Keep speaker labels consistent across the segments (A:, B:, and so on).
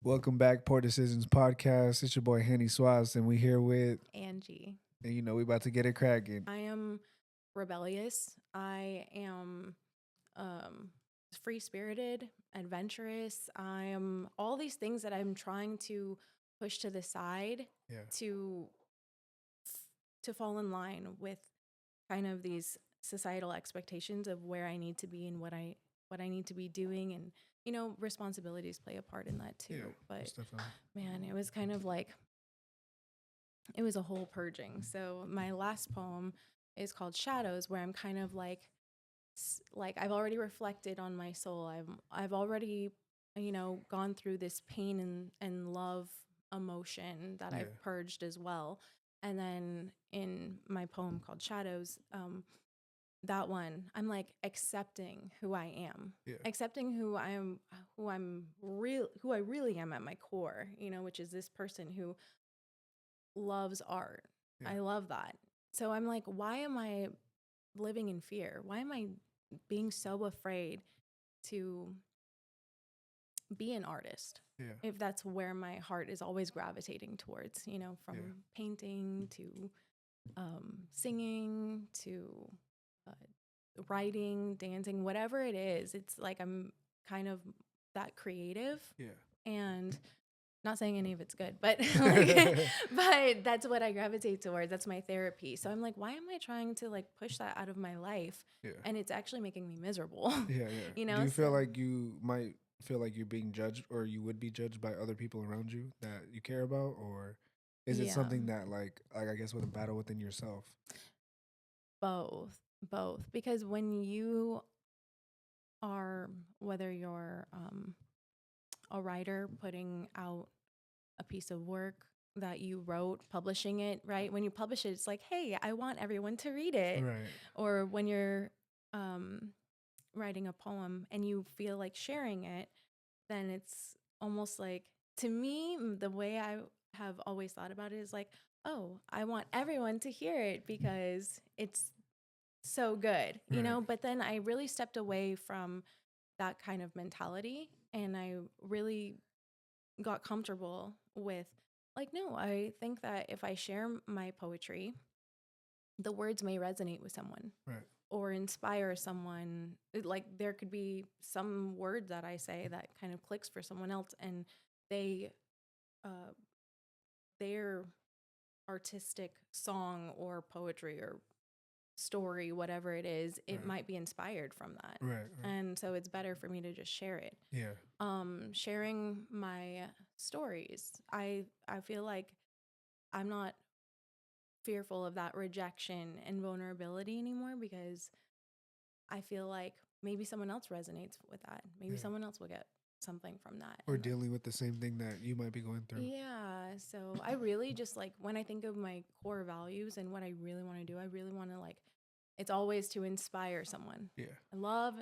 A: Welcome back, Poor Decisions Podcast. It's your boy Henny Suaves, and we here with,
B: Angie.
A: and we about to get it cracking.
B: I am rebellious. I am um, free spirited, adventurous. I am all these things that I'm trying to push to the side
A: Yeah,
B: to to fall in line with kind of these societal expectations of where I need to be and what I need to be doing, and responsibilities play a part in that
A: yeah,
B: too. But
A: most definitely.
B: man, it was kind of like it was a whole purging. So my last poem is called Shadows, where I'm kind of like I've already reflected on my soul. I've already gone through this pain and love emotion that
A: Yeah,
B: I've purged as well. And then in my poem called Shadows, that one, I'm like accepting who I am,
A: yeah,
B: accepting who I really am at my core, which is this person who loves art.
A: yeah,
B: I love that. So I'm like, why am I living in fear? Why am I being so afraid to be an artist?
A: yeah,
B: If that's where my heart is always gravitating towards, from
A: yeah,
B: painting to singing to writing, dancing, whatever it is, it's like I'm kind of that creative.
A: yeah.
B: And not saying any of it's good, but like, but that's what I gravitate towards. That's my therapy. So I'm like, why am I trying to like push that out of my life?
A: Yeah,
B: And it's actually making me miserable,
A: yeah, yeah. Do you
B: So
A: feel like you might feel like you're being judged, or you would be judged by other people around you that you care about, or is it
B: yeah,
A: something that like I guess with a battle within yourself?
B: both, both. Because when you are, whether you're a writer putting out a piece of work that you wrote, publishing it, right? When you publish it, it's like, hey, I want everyone to read it.
A: Right.
B: Or when you're um, writing a poem and you feel like sharing it, then it's almost like, to me, the way I have always thought about it is like, oh, I want everyone to hear it because it's so good,
A: Right.
B: But then I really stepped away from that kind of mentality and I really got comfortable with like, no, I think that if I share my poetry, the words may resonate with someone
A: Right.
B: or inspire someone. Like there could be some word that I say that kind of clicks for someone else, and they, uh, their artistic song or poetry or story, whatever it is, it
A: Right.
B: might be inspired from that.
A: Right. Right.
B: And so it's better for me to just share it.
A: Yeah.
B: Sharing my stories, I feel like I'm not fearful of that rejection and vulnerability anymore because I feel like maybe someone else resonates with that. Maybe
A: Yeah.
B: someone else will get something from that.
A: Or
B: And like,
A: dealing with the same thing that you might be going through.
B: yeah. So I really just like when I think of my core values and what I really want to do, I really want to like, it's always to inspire someone.
A: Yeah.
B: I love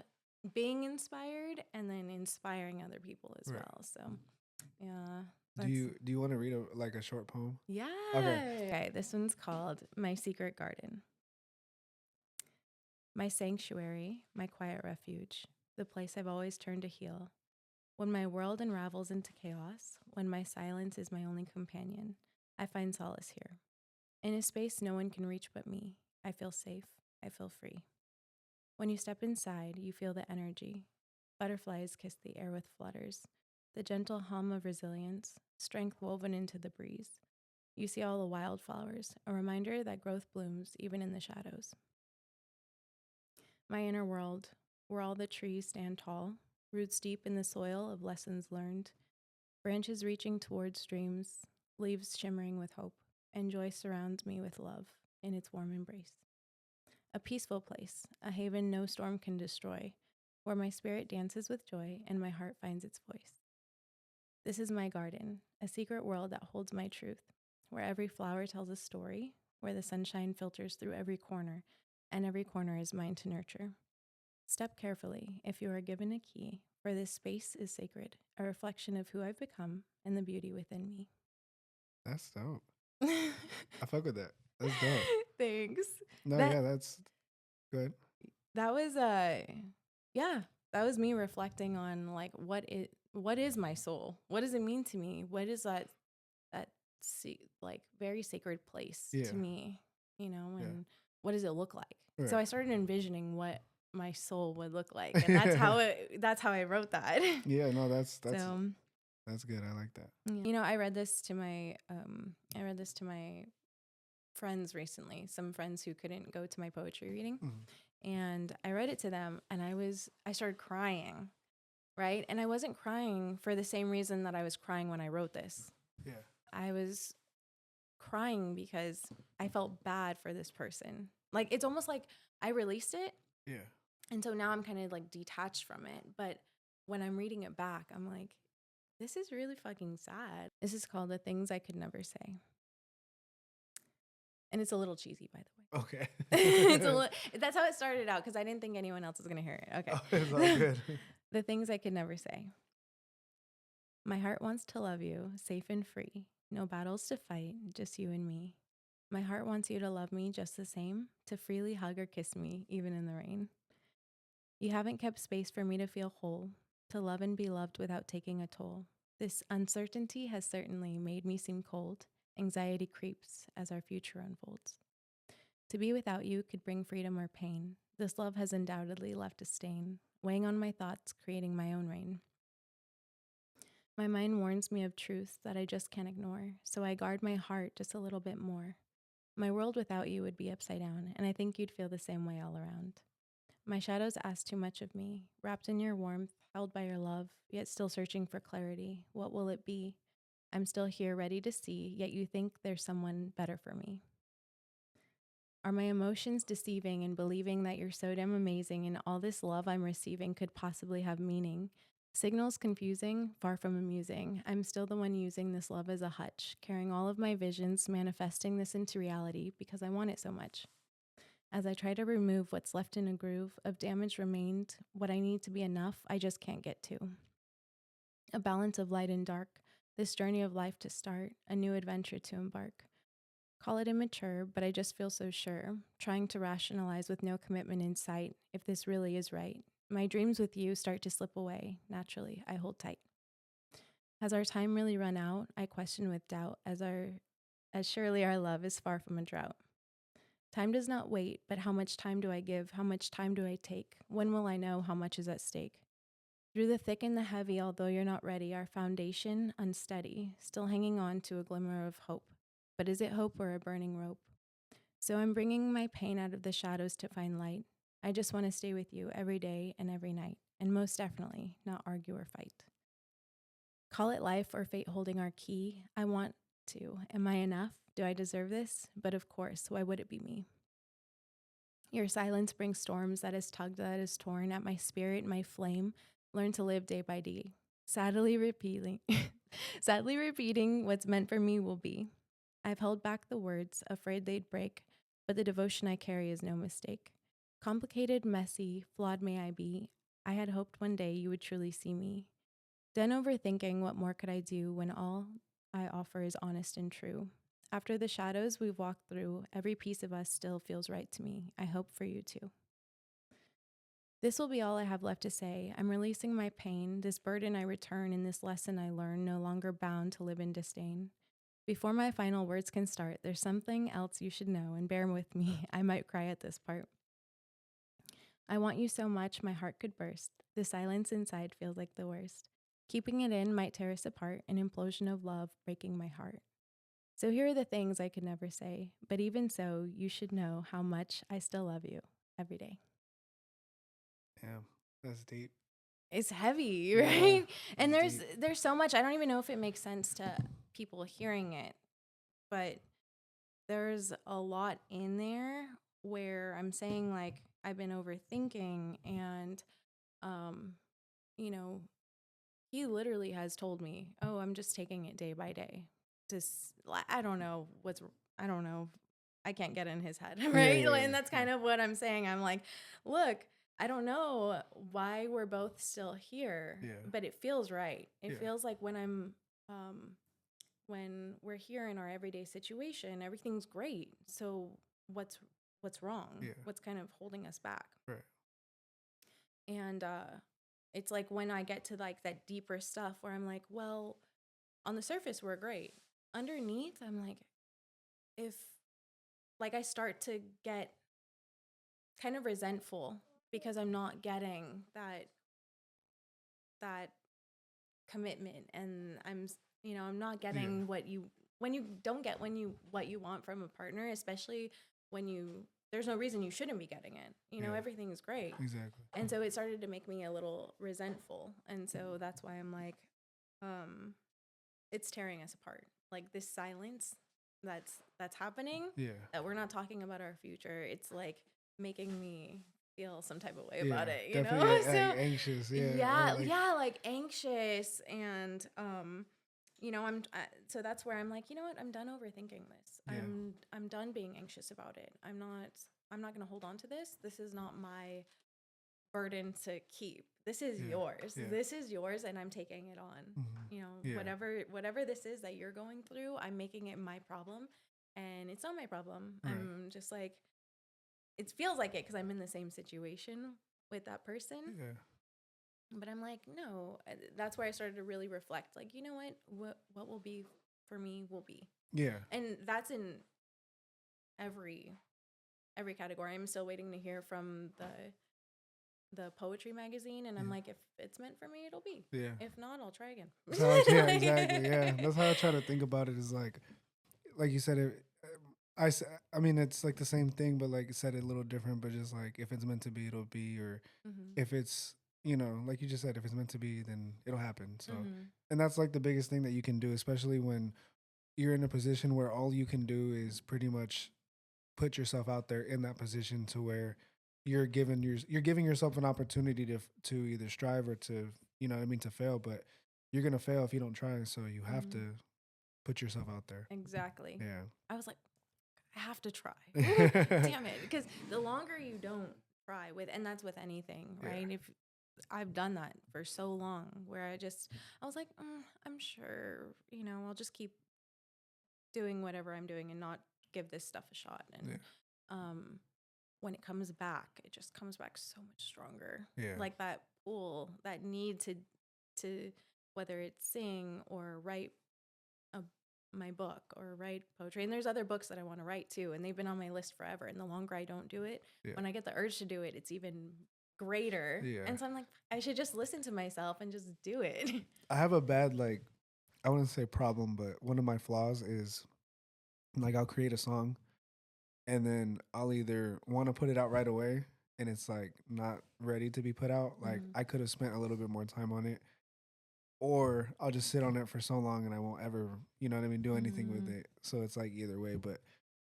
B: being inspired and then inspiring other people as
A: Right.
B: well. So yeah,
A: Do
B: that's,
A: you want to read a short poem?
B: yeah.
A: Okay.
B: Okay, this one's called My Secret Garden. My sanctuary, my quiet refuge, the place I've always turned to heal. When my world unravels into chaos, when my silence is my only companion, I find solace here. In a space no one can reach but me, I feel safe, I feel free. When you step inside, you feel the energy. Butterflies kiss the air with flutters, the gentle hum of resilience, strength woven into the breeze. You see all the wildflowers, a reminder that growth blooms even in the shadows. My inner world, where all the trees stand tall, roots deep in the soil of lessons learned, branches reaching towards streams, leaves shimmering with hope, and joy surrounds me with love in its warm embrace. A peaceful place, a haven no storm can destroy, where my spirit dances with joy and my heart finds its voice. This is my garden, a secret world that holds my truth, where every flower tells a story, where the sunshine filters through every corner, and every corner is mine to nurture. Step carefully if you are given a key, for this space is sacred, a reflection of who I've become and the beauty within me.
A: That's dope. I fuck with that. That's dope.
B: Thanks.
A: No,
B: That
A: yeah, that's good.
B: that was yeah, that was me reflecting on like what is my soul? What does it mean to me? What is that like very sacred place
A: Yeah.
B: to me, you know,
A: Yeah.
B: and what does it look like?
A: Right.
B: So I started envisioning what my soul would look like, and that's how I wrote that.
A: Yeah, no, that's
B: So
A: that's good. I like that.
B: you know, I read this to my friends recently, some friends who couldn't go to my poetry reading. And I read it to them, and I started crying, right? And I wasn't crying for the same reason that I was crying when I wrote this.
A: Yeah.
B: I was crying because I felt bad for this person. Like, it's almost like I released it.
A: Yeah.
B: And so now I'm kind of like detached from it. But when I'm reading it back, I'm like, this is really fucking sad. This is called The Things I Could Never Say. And it's a little cheesy, by the way.
A: Okay.
B: That's how it started out, because I didn't think anyone else was going to hear it. Okay.
A: Oh, it's all good.
B: The things I could never say. My heart wants to love you, safe and free. No battles to fight, just you and me. My heart wants you to love me just the same, to freely hug or kiss me, even in the rain. You haven't kept space for me to feel whole, to love and be loved without taking a toll. This uncertainty has certainly made me seem cold. Anxiety creeps as our future unfolds. To be without you could bring freedom or pain. This love has undoubtedly left a stain, weighing on my thoughts, creating my own rain. My mind warns me of truths that I just can't ignore, so I guard my heart just a little bit more. My world without you would be upside down, and I think you'd feel the same way all around. My shadows ask too much of me, wrapped in your warmth, held by your love, yet still searching for clarity. What will it be? I'm still here ready to see, yet you think there's someone better for me. Are my emotions deceiving in believing that you're so damn amazing and all this love I'm receiving could possibly have meaning? Signals confusing, far from amusing. I'm still the one using this love as a hutch, carrying all of my visions, manifesting this into reality because I want it so much. As I try to remove what's left in a groove of damage remained, what I need to be enough, I just can't get to. A balance of light and dark, this journey of life to start, a new adventure to embark. Call it immature, but I just feel so sure, trying to rationalize with no commitment in sight if this really is right. My dreams with you start to slip away. Naturally, I hold tight. Has our time really run out? I question with doubt, as surely our love is far from a drought. Time does not wait, but how much time do I give? How much time do I take? When will I know how much is at stake? Through the thick and the heavy, although you're not ready, our foundation unsteady, still hanging on to a glimmer of hope. But is it hope or a burning rope? So I'm bringing my pain out of the shadows to find light. I just want to stay with you every day and every night, and most definitely not argue or fight. Call it life or fate holding our key. I want to. Am I enough? Do I deserve this? But of course, why would it be me? Your silence brings storms that is tugged, that is torn at my spirit, my flame. Learn to live day by day. Sadly repeating what's meant for me will be. I've held back the words, afraid they'd break, but the devotion I carry is no mistake. Complicated, messy, flawed may I be. I had hoped one day you would truly see me. Done overthinking, what more could I do when all I offer is honest and true? After the shadows we've walked through, every piece of us still feels right to me. I hope for you too. This will be all I have left to say. I'm releasing my pain, this burden I return, and this lesson I learn, no longer bound to live in disdain. Before my final words can start, there's something else you should know, and bear with me, I might cry at this part. I want you so much, my heart could burst. The silence inside feels like the worst. Keeping it in might tear us apart, an implosion of love breaking my heart. So here are the things I could never say, but even so, you should know how much I still love you every day.
A: Damn, that's deep.
B: It's heavy,
A: Yeah,
B: right? And
A: it's
B: there's so much. I don't even know if it makes sense to people hearing it, but there's a lot in there where I'm saying, like, I've been overthinking, and you know, he literally has told me, "Oh, I'm just taking it day by day." Just I don't know I don't know. I can't get in his head, right?
A: Yeah,
B: And that's kind of what I'm saying. I'm like, "Look, I don't know why we're both still here,
A: yeah,
B: but it feels right. It
A: yeah,
B: feels like when we're here in our everyday situation, everything's great. So what's wrong?
A: yeah,
B: What's kind of holding us back?"
A: right.
B: And It's like when I get to like that deeper stuff where I'm like, well, on the surface we're great. Underneath, I'm like, if like I start to get kind of resentful because I'm not getting that commitment, and I'm not
A: Yeah.
B: getting what you when you don't get what you want from a partner, especially when you there's no reason you shouldn't be getting it.
A: Yeah.
B: Everything's great.
A: Exactly.
B: And so it started to make me a little resentful. And so that's why I'm like, um, it's tearing us apart. Like this silence that's happening,
A: Yeah.
B: that we're not talking about our future. It's like making me feel some type of way
A: Yeah.
B: about it,
A: Definitely
B: So
A: anxious. Yeah. Or
B: yeah,
A: like,
B: yeah, like anxious and so that's where I'm like, you know what? I'm done overthinking this.
A: yeah.
B: I'm done being anxious about it. I'm not going to hold on to this. This is not my burden to keep. This is
A: Yeah.
B: yours.
A: Yeah.
B: This is yours and I'm taking it on.
A: Yeah.
B: Whatever this is that you're going through, I'm making it my problem, and it's not my problem.
A: Right.
B: I'm just like it feels like it cuz I'm in the same situation with that person.
A: Yeah.
B: But I'm like, no, that's where I started to really reflect like, you know what will be for me will be.
A: Yeah.
B: And that's in every category. I'm still waiting to hear from the poetry magazine, and I'm
A: Yeah.
B: like, if it's meant for me, it'll be.
A: Yeah.
B: If not, I'll try again.
A: That's how yeah, exactly. Yeah. That's how I try to think about it is like you said, I mean, it's like the same thing, but like you said, it a little different, but just like if it's meant to be, it'll be, or
B: Mhm.
A: if it's, like you just said, if it's meant to be, then it'll happen. So,
B: Mhm.
A: and that's like the biggest thing that you can do, especially when you're in a position where all you can do is pretty much put yourself out there in that position to where you're giving yourself an opportunity to either strive or to, what I mean, to fail, but you're gonna fail if you don't try. So you have
B: Mhm.
A: to put yourself out there.
B: Exactly.
A: Yeah.
B: I was like, I have to try.
A: Yeah.
B: Damn it, because the longer you don't try with, and that's with anything, right? If I've done that for so long, where I was like, I'm sure, I'll just keep doing whatever I'm doing and not give this stuff a shot.
A: Yeah.
B: And um, when it comes back, it just comes back so much stronger.
A: Yeah.
B: Like that pull, that need to whether it's sing or write a, my book or write poetry. And there's other books that I want to write too, and they've been on my list forever. And the longer I don't do it,
A: Yeah.
B: when I get the urge to do it, it's even greater.
A: Yeah.
B: And so I'm like, I should just listen to myself and just do it.
A: I have a bad, like, I wouldn't say problem, but one of my flaws is like I'll create a song and then I'll either want to put it out right away and it's like not ready to be put out. Like
B: Mhm.
A: I could have spent a little bit more time on it, or I'll just sit on it for so long and I won't ever, do anything with
B: Mhm.
A: it. So it's like either way, but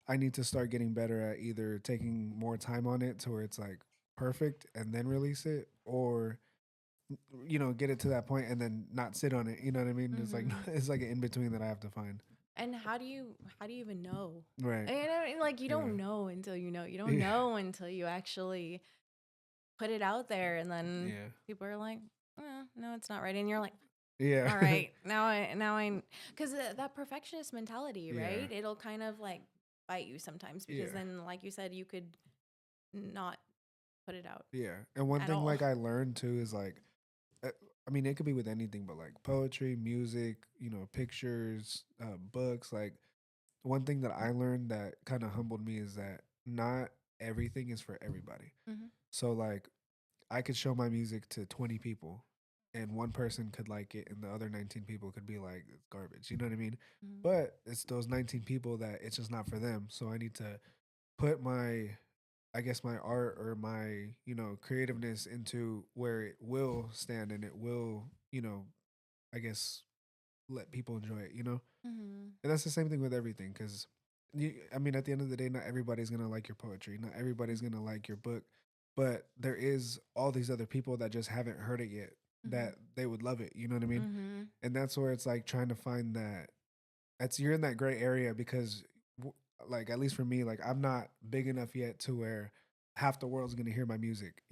A: I need to start getting better at either taking more time on it to where it's like perfect and then release it, or get it to that point and then not sit on it. You know what I mean? It's like
B: Mhm.
A: it's like an in between that I have to find.
B: And how do you even know?
A: Right.
B: Like you
A: Yeah.
B: don't know until you know. You don't
A: Yeah.
B: know until you actually put it out there, and then
A: Yeah.
B: people are like, no, it's not right, and you're like,
A: Yeah.
B: all right, now I because that perfectionist mentality,
A: Yeah.
B: right? It'll kind of like bite you sometimes because
A: Yeah.
B: then, like you said, you could not put it out
A: Yeah. And one
B: at
A: thing
B: all.
A: like I learned too is like, uh, I mean, it could be with anything, but like poetry, music, pictures, books. Like one thing that I learned that kind of humbled me is that not everything is for everybody.
B: Hmm.
A: So like I could show my music to 20 people and one person could like it and the other 19 people could be like it's garbage. You know what I mean?
B: Hmm.
A: But it's those 19 people that it's just not for them. So I need to put my I guess my art or my, creativeness into where it will stand and it will, I guess let people enjoy it.
B: Hmm.
A: And that's the same thing with everything cuz I mean at the end of the day not everybody's going to like your poetry, not everybody's going to like your book, but there is all these other people that just haven't heard it yet
B: Hmm.
A: that they would love it, you know what I mean?
B: Hmm.
A: And that's where it's like trying to find that that's you're in that gray area because w- like at least for me like I'm not big enough yet to where half the world's going to hear my music.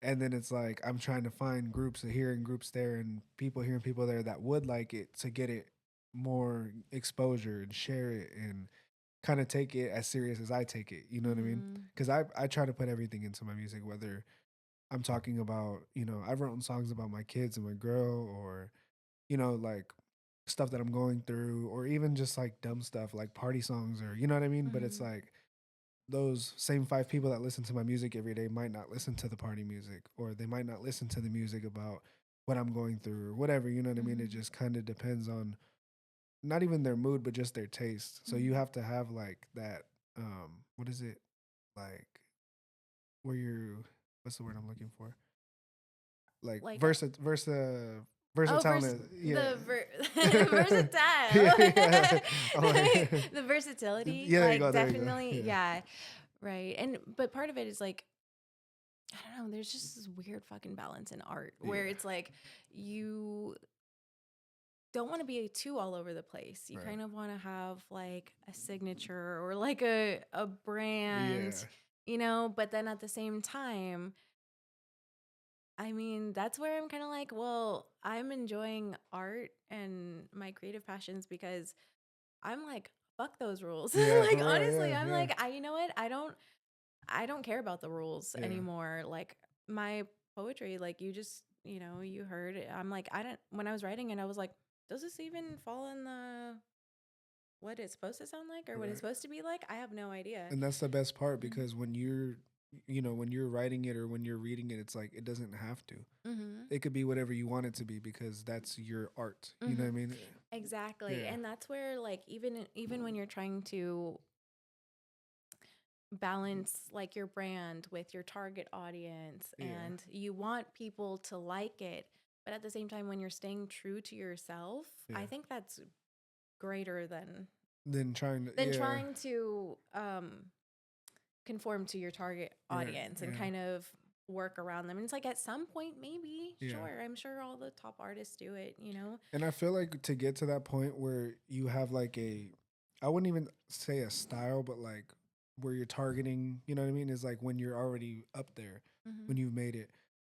A: And then it's like I'm trying to find groups here and groups there and people here and people there that would like it to get it more exposure and share it and kind of take it as serious as I take it, you know what I mean?
B: Hmm.
A: Cuz I try to put everything into my music, whether I'm talking about, I've written songs about my kids and my girl, or, like stuff that I'm going through, or even just like dumb stuff like party songs, or, you know what I mean? But it's
B: Mhm.
A: like those same five people that listen to my music every day might not listen to the party music, or they might not listen to the music about what I'm going through, or whatever, you know what I mean? It
B: Mhm.
A: just kind of depends on not even their mood, but just their taste. So you
B: Mhm.
A: have to have like that, what is it? Like where you're, what's the word I'm looking for? Like
B: Like oh,
A: versatile. Yeah. Yeah,
B: versatile.
A: yeah. I'm
B: The versatility,
A: yeah, there you
B: like
A: go, there you go.
B: definitely,
A: Yeah,
B: yeah, right. And but part of it is like I don't know. There's just this weird fucking balance in art where
A: yeah,
B: it's like you don't want to be too all over the place. You
A: right.
B: kind of want to have like a signature or like a brand,
A: Yeah,
B: but then at the same time, I mean, that's where I'm kind of like, well, I'm enjoying art and my creative passions because I'm like, fuck those rules.
A: yeah,
B: Like
A: for real.
B: honestly,
A: Yeah,
B: I'm
A: yeah,
B: like, you know what? I don't care about the rules
A: yeah,
B: anymore. Like my poetry, like you heard it. I'm like, I don't when I was writing it, I was like, does this even fall in the what it's supposed to sound like or what it's
A: right.
B: supposed to be like? I have no idea.
A: And that's the best part,
B: Mhm.
A: because when you're writing it or when you're reading it, it's like it doesn't have to.
B: Mhm.
A: It could be whatever you want it to be, because that's your art. You know what I
B: Mhm.
A: mean?
B: Exactly.
A: Yeah,
B: And that's where like even when you're trying to balance like your brand with your target audience
A: yeah.
B: and you want people to like it, but at the same time when you're staying true to yourself, I
A: Yeah.
B: think that's greater than
A: Then trying to,
B: than
A: yeah,
B: trying to conform to your target
A: right,
B: audience and
A: yeah,
B: kind of work around them. And it's like at some point, maybe,
A: yeah.
B: sure, I'm sure all the top artists do it.
A: And I feel like to get to that point where you have like I wouldn't even say a style, but like where you're targeting, you know what I mean? Is like when you're already up there,
B: Hmm.
A: when you've made it.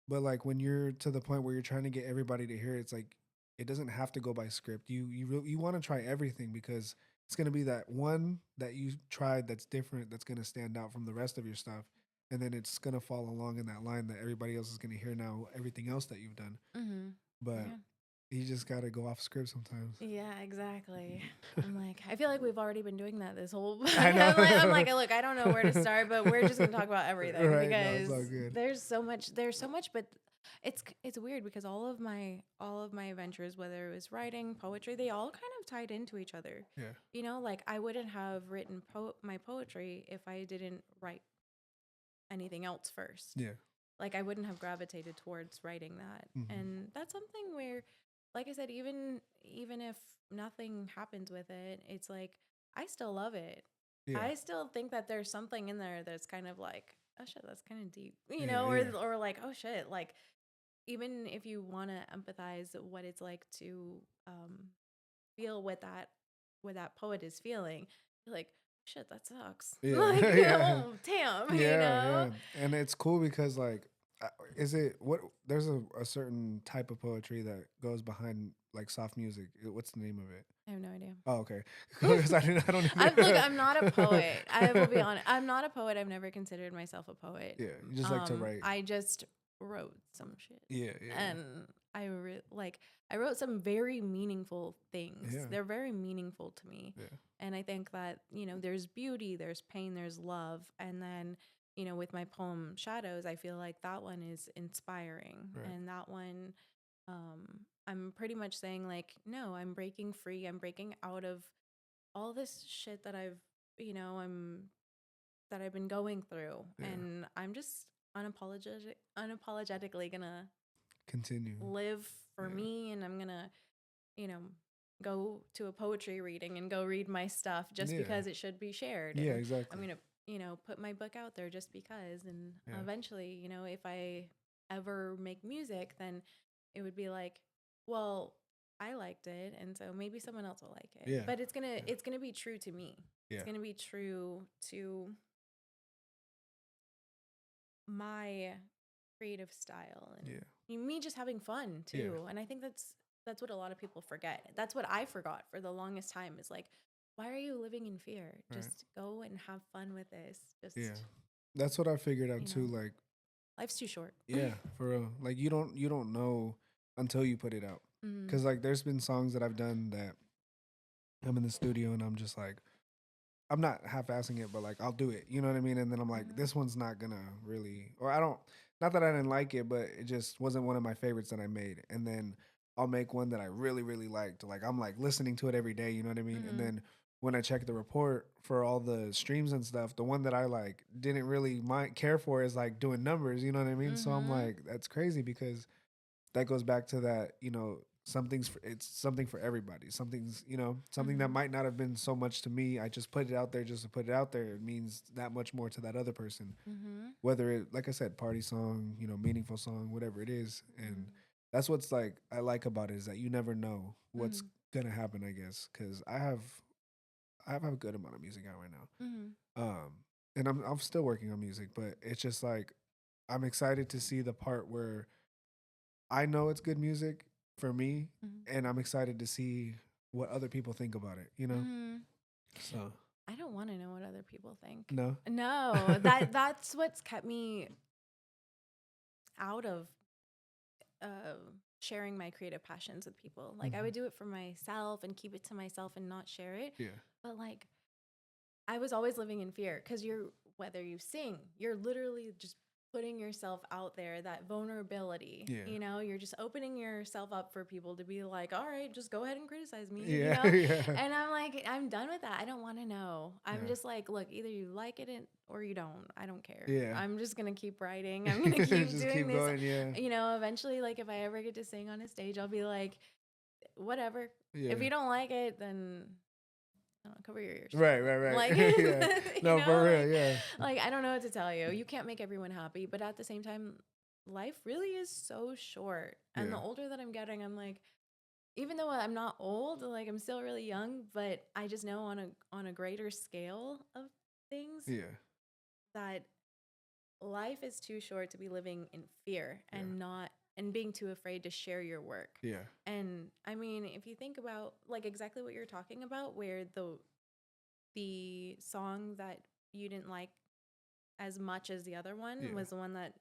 A: But like when you're to the point where you're trying to get everybody to hear it, it's like it doesn't have to go by script. You want to try everything, because it's gonna be that one that you tried that's different, that's gonna stand out from the rest of your stuff, and then it's gonna fall along in that line that everybody else is gonna hear now. Everything else that you've done,
B: Hmm.
A: but
B: Yeah.
A: you just gotta go off script sometimes.
B: Yeah, exactly. I'm like, I feel like we've already been doing that this whole.
A: I know.
B: I'm like, look, I don't know where to start, but we're just gonna talk about everything
A: Right, no, it's
B: because
A: all good.
B: there's so much, but it's weird because all of my adventures, whether it was writing, poetry, they all kind of tied into each other.
A: Yeah,
B: Like I wouldn't have written my poetry if I didn't write anything else first.
A: yeah,
B: Like I wouldn't have gravitated towards writing that.
A: hmm,
B: And that's something where like I said even if nothing happens with it, it's like I still love it.
A: yeah,
B: I still think that there's something in there that's kind of like, oh shit, that's kind of deep.
A: yeah,
B: Or
A: yeah,
B: like, oh shit, like even if you want to empathize what it's like to feel what that poet is feeling, you're like, shit, that sucks.
A: yeah,
B: Like,
A: yeah,
B: oh damn,
A: yeah, yeah. And it's cool because like, is it what? There's a certain type of poetry that goes behind like soft music. What's the name of it?
B: I have no idea.
A: Oh, okay. Because I don't
B: Look,
A: either.
B: I'm not a poet. I will be honest. I'm not a poet. I've never considered myself a poet.
A: Yeah, you just like to write.
B: I just wrote some shit,
A: Yeah, yeah,
B: and I wrote some very meaningful things.
A: yeah,
B: They're very meaningful to me,
A: yeah,
B: and I think that there's beauty, there's pain, there's love, and then with my poem Shadows, I feel like that one is inspiring,
A: right.
B: and that one I'm pretty much saying like, no, I'm breaking free. I'm breaking out of all this shit that I've been going through,
A: Yeah,
B: and I'm just unapologetically gonna
A: continue.
B: live for
A: Yeah,
B: me, and I'm gonna you know go to a poetry reading and go read my stuff just
A: yeah,
B: because it should be shared,
A: yeah,
B: and I'm
A: exactly.
B: gonna put my book out there just because, and
A: Yeah,
B: eventually, if I ever make music, then it would be like, well, I liked it, and so maybe someone else will like it,
A: yeah,
B: but it's gonna
A: yeah,
B: it's gonna be true to me. It's
A: yeah,
B: gonna be true to my creative style
A: yeah,
B: and me just having fun
A: yeah.
B: too. And I think that's what a lot of people forget. That's what I forgot for the longest time is like, why are you living in fear?
A: Right.
B: Just go and have fun with this.
A: Yeah.
B: Just,
A: That's what I figured out
B: you
A: too.
B: know.
A: Like
B: Life's too short.
A: Yeah, for real. Like you don't know until you put it out.
B: Mm-hmm.
A: Cause like there's been songs that I've done that I'm in the studio and I'm just like, I'm not half-assing it, but like I'll do it. You know what I mean? And then I'm like,
B: Mm-hmm.
A: this one's not gonna really, or I don't. Not that I didn't like it, but it just wasn't one of my favorites that I made. And then I'll make one that I really, really liked. Like I'm like listening to it every day. You know what I mean? And
B: Mm-hmm.
A: then when I check the report for all the streams and stuff, the one that I like didn't really mind care for is like doing numbers. You know what I mean? So I'm
B: Mm-hmm.
A: like, that's crazy because that goes back to that, something's for, it's something for everybody. Something's, something that
B: Mm-hmm.
A: might not have been so much to me. I just put it out there just to put it out there. It means that much more to that other person.
B: Mm-hmm.
A: Whether it, like I said, party song, meaningful song, whatever it is. And that's what's like I like about it is that you never know what's
B: Mm-hmm.
A: gonna happen, I guess. Cause I have a good amount of music out right now.
B: Mm-hmm.
A: And I'm still working on music, but it's just like I'm excited to see the part where I know it's good music for me,
B: Mm-hmm.
A: and I'm excited to see what other people think about it.
B: Mm-hmm.
A: So
B: I don't want to know what other people think.
A: no,
B: No, that's what's kept me out of uh, sharing my creative passions with people. Like I
A: Mhm.
B: would do it for myself and keep it to myself and not share it.
A: Yeah,
B: But like I was always living in fear because you're whether you sing, you're literally just putting yourself out there, that vulnerability.
A: yeah,
B: You're just opening yourself up for people to be like, all right, just go ahead and criticize me,
A: yeah, yeah,
B: And I'm like, I'm done with that. I don't want to know. I'm
A: yeah,
B: just like, look, either you like it or you don't. I don't care.
A: yeah.
B: I'm just going to keep writing. I'm going to keep
A: Just
B: doing
A: keep
B: this.
A: going. Yeah,
B: Eventually, like, if I ever get to sing on a stage, I'll be like, whatever.
A: yeah.
B: If you don't like it, then cover your ears.
A: Right, right,
B: Like,
A: right. Yeah. No, for real.
B: like,
A: Yeah,
B: I don't know what to tell you. You can't make everyone happy, but at the same time, life really is so short. And the
A: yeah,
B: older that I'm getting, I'm like, even though I'm not old, like I'm still really young, but I just know on a greater scale of things
A: yeah,
B: that life is too short to be living in fear
A: yeah,
B: and being too afraid to share your work.
A: yeah,
B: And I mean, if you think about like exactly what you're talking about, where the song that you didn't like as much as the other one
A: yeah.
B: was the one that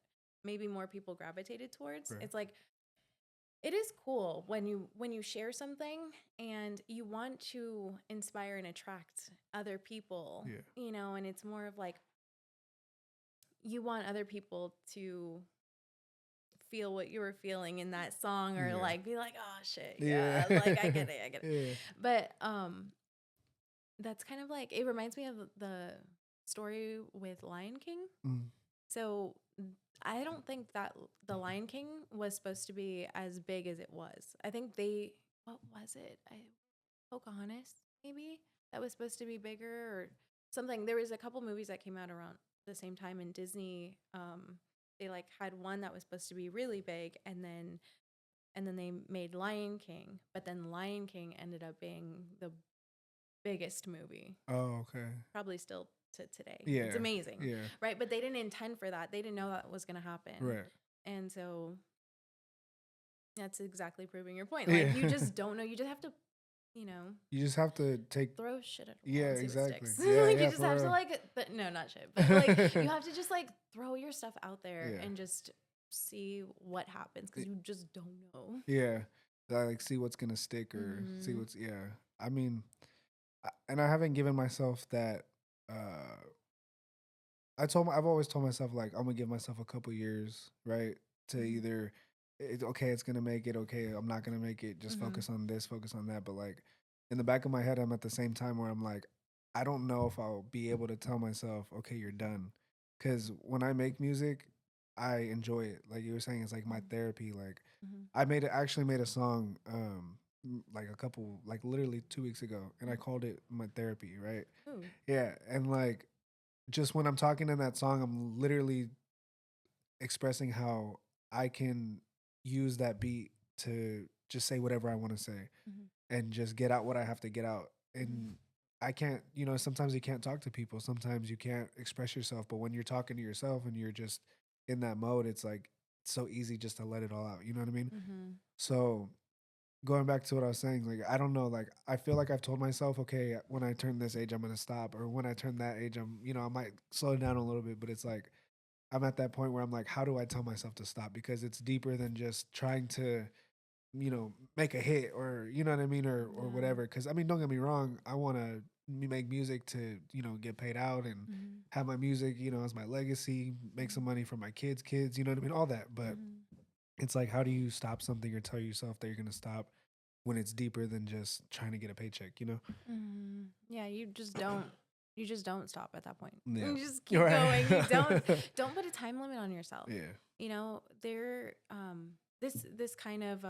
B: maybe more people gravitated towards.
A: Right.
B: It's like it is cool when you share something and you want to inspire and attract other people,
A: Yeah,
B: and it's more of like you want other people to feel what you were feeling in that song or
A: yeah,
B: like be like, oh shit,
A: yeah,
B: yeah, like I get it, I get it.
A: yeah.
B: But that's kind of like it reminds me of the story with Lion King.
A: Mm.
B: So I don't think that the Lion King was supposed to be as big as it was. I think what was it? Pocahontas maybe that was supposed to be bigger or something. There was a couple movies that came out around the same time in Disney. They like had one that was supposed to be really big, and then they made Lion King, but then Lion King ended up being the biggest movie
A: Oh, okay.
B: probably still to today. It's
A: Yeah,
B: amazing,
A: yeah.
B: right? But they didn't intend for that. They didn't know that was going to happen.
A: Right.
B: And so that's exactly proving your point.
A: Yeah.
B: Like you just don't know. You just have to, you know,
A: You just have to take.
B: throw shit at a wall
A: Yeah,
B: and see what
A: exactly.
B: sticks.
A: Yeah,
B: Like you
A: yeah,
B: just have to
A: for
B: but no, not shit. But like you have to just like throw your stuff out there
A: real. Yeah.
B: and just see what happens because you just don't know.
A: Yeah, like see what's gonna stick or see
B: Mm-hmm.
A: what's yeah. I mean, and I haven't given myself that. I've always told myself like I'm gonna give myself a couple years, right, to
B: Mm-hmm.
A: either it's okay, it's gonna make it. Okay, I'm not gonna make it. Just
B: Mm-hmm.
A: focus on this, focus on that. But like in the back of my head, I'm at the same time where I'm like, I don't know if I'll be able to tell myself, okay, you're done, because when I make music, I enjoy it. Like you were saying, it's like my therapy. Like
B: Mm-hmm.
A: actually made a song like a couple like literally 2 weeks ago, and I called it my therapy, right?
B: Ooh.
A: Yeah, and like just when I'm talking in that song, I'm literally expressing how I can use that beat to just say whatever I want to say
B: Mm-hmm.
A: and just get out what I have to get out.
B: Mm-hmm.
A: And I can't, sometimes you can't talk to people, sometimes you can't express yourself, but when you're talking to yourself and you're just in that mode, it's like it's so easy just to let it all out. You know what I mean?
B: Mm-hmm.
A: So going back to what I was saying, like I don't know, like I feel like I've told myself, okay, when I turn this age, I'm gonna stop, or when I turn that age, I might slow down a little bit. But it's like I'm at that point where I'm like, how do I tell myself to stop? Because it's deeper than just trying to, make a hit, or you know what I mean, or
B: Yeah.
A: whatever. Because I mean, don't get me wrong, I want to make music to get paid out and
B: Mm-hmm.
A: have my music as my legacy, make some money for my kids, you know what I mean, all that. But
B: Mm-hmm.
A: it's like, how do you stop something or tell yourself that you're gonna stop when it's deeper than just trying to get a paycheck, you know?
B: Mm-hmm. Yeah, you just don't. You just don't stop at that point.
A: Yeah.
B: You just
A: You're
B: keep going. You don't
A: right.
B: don't put a time limit on yourself.
A: Yeah.
B: You know, this kind of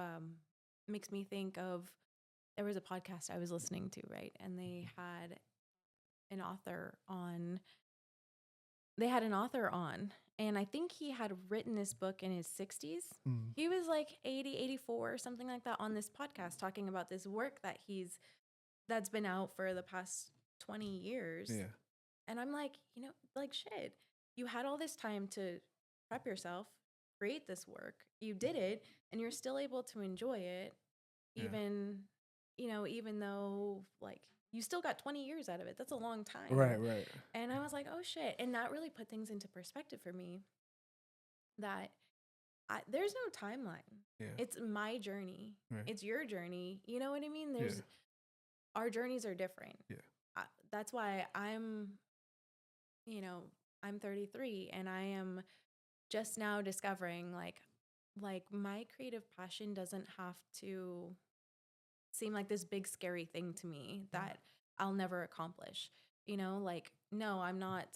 B: makes me think of, there was a podcast I was listening to, right? And an author on they had an author on, and I think he had written this book in his 60s.
A: Mm.
B: He was like 80, 84, something like that, on this podcast talking about this work that's been out for the past 20 years.
A: Yeah.
B: And I'm like, like, shit, you had all this time to prep yourself, create this work. You did it, and you're still able to enjoy it,
A: Yeah.
B: even, even though, like, you still got 20 years out of it. That's a long
A: Right,
B: time.
A: right.
B: And I was like, oh shit. And that really put things into perspective for me, that there's no timeline.
A: Yeah.
B: It's my journey.
A: Right.
B: It's your journey. You know what I mean?
A: Yeah.
B: Our journeys are different.
A: Yeah.
B: That's why you know, I'm 33, and I am just now discovering, like my creative passion doesn't have to seem like this big scary thing to me that I'll never accomplish. Like, no, I'm not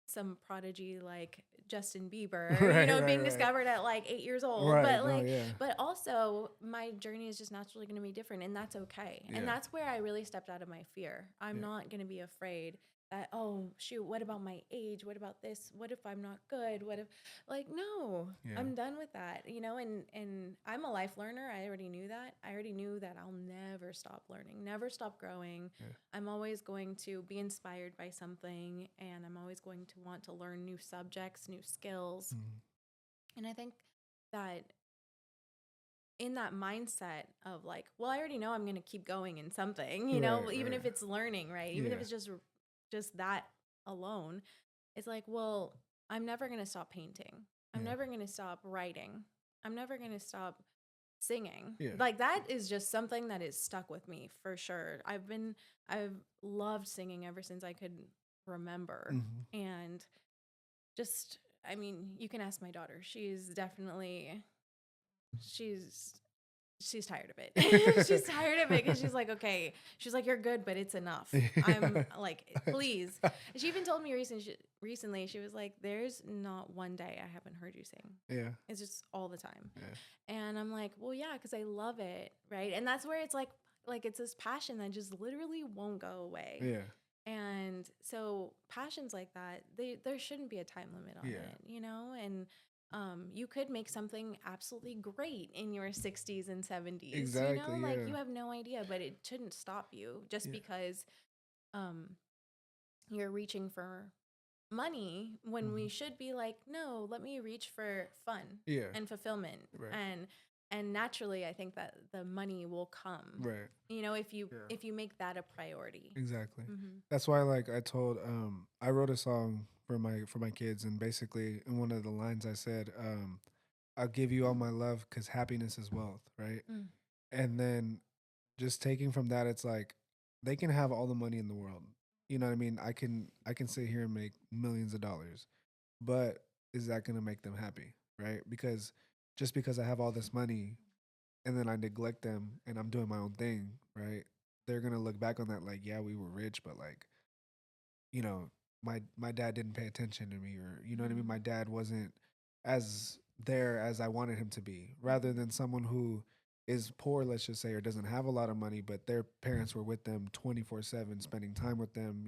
B: some prodigy like Justin Bieber,
A: Right, right,
B: being
A: right.
B: discovered at like 8 years old.
A: Right.
B: But
A: No, yeah.
B: but also my journey is just naturally going to be different, and that's okay.
A: Yeah.
B: And that's where I really stepped out of my fear. I'm
A: Yeah.
B: not going to be afraid that, oh shoot, what about my age? What about this? What if I'm not good? What if, like, no,
A: Yeah.
B: I'm done with that, and I'm a life learner. I already knew that. I already knew that I'll never stop learning, never stop growing.
A: Yeah.
B: I'm always going to be inspired by something, and I'm always going to want to learn new subjects, new skills.
A: Mm.
B: And I think that in that mindset of like, well, I already know I'm going to keep going in something,
A: Right,
B: even
A: right.
B: if it's learning, right? Even if
A: Yeah.
B: it's just that alone. It's like, well, I'm never going to stop painting. I'm
A: Yeah.
B: never going to stop writing. I'm never going to stop singing.
A: Yeah.
B: Like, that is just something that is stuck with me for sure. I've loved singing ever since I could remember.
A: Mm-hmm.
B: And just, I mean, you can ask my daughter. She's she's tired of it. She's tired of it, because she's like, okay. She's like, you're good, but it's enough. I'm like, please. She even told me recently, she was like, there's not one day I haven't heard you sing.
A: Yeah.
B: It's just all the time.
A: Yeah.
B: And I'm like, well, yeah, because I love it, right? And that's where it's like it's this passion that just literally won't go away.
A: Yeah.
B: And so passions like that, there shouldn't be a time limit on
A: Yeah.
B: it, and you could make something absolutely great in your 60s and 70s,
A: Exactly.
B: like,
A: Yeah.
B: you have no idea, but it shouldn't stop you just
A: Yeah.
B: because um, you're reaching for money, when we
A: Mm-hmm.
B: should be like, no, let me reach for fun
A: Yeah.
B: and fulfillment.
A: Right.
B: And naturally, I think that the money will come,
A: Right.
B: if you
A: Yeah.
B: if you make that a priority.
A: Exactly.
B: Mm-hmm.
A: That's why, like, I told I wrote a song for my kids, and basically in one of the lines I said, I'll give you all my love because happiness is wealth, right?
B: Mm.
A: And then just taking from that, it's like they can have all the money in the world. You know what I mean? I can sit here and make millions of dollars, but is that gonna make them happy, right? Because just because I have all this money and then I neglect them and I'm doing my own thing, right? They're gonna look back on that like, yeah, we were rich, but like, my dad didn't pay attention to me, or you know what I mean? My dad wasn't as there as I wanted him to be, rather than someone who is poor, let's just say, or doesn't have a lot of money, but their parents were with them 24/7, spending time with them,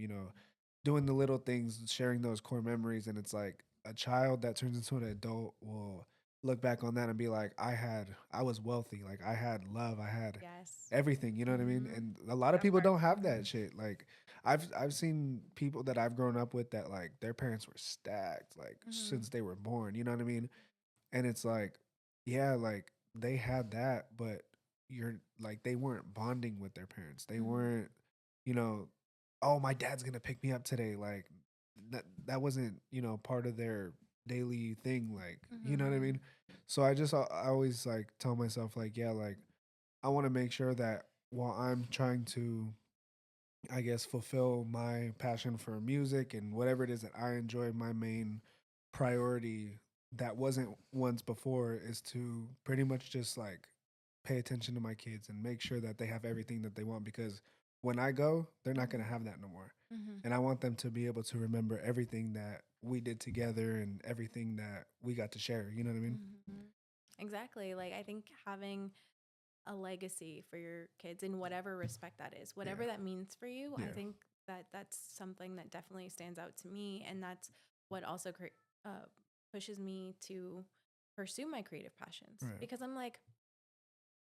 A: doing the little things, sharing those core memories. And it's like a child that turns into an adult will look back on that and be like, I was wealthy, like I had love, I had
B: Yes.
A: everything, you know what I mean?
B: Mm-hmm.
A: And a lot of
B: That
A: people
B: part.
A: don't have that shit. Like I've seen people that I've grown up with that like their parents were stacked like
B: Mm-hmm.
A: since they were born, you know what I mean? And it's like, yeah, like they had that, but you're like they weren't bonding with their parents. They
B: Mm-hmm.
A: weren't, you know, oh, my dad's gonna pick me up today. Like that wasn't, part of their daily thing, like, you know what I
B: Mm-hmm.
A: mean? So I always like tell myself like, yeah, like I want to make sure that while I'm trying to, I guess, fulfill my passion for music and whatever it is that I enjoy, my main priority that wasn't once before is to pretty much just like pay attention to my kids and make sure that they have everything that they want, because when I go, they're not going to have that no more.
B: Mm-hmm.
A: And I want them to be able to remember everything that we did together and everything that we got to share. You know what I mean?
B: Mm-hmm. Exactly. Like, I think having a legacy for your kids in whatever respect that is,
A: Yeah.
B: whatever that means for you, I
A: Yeah.
B: think that that's something that definitely stands out to me. And that's what also uh, pushes me to pursue my creative passions,
A: Right.
B: because I'm like,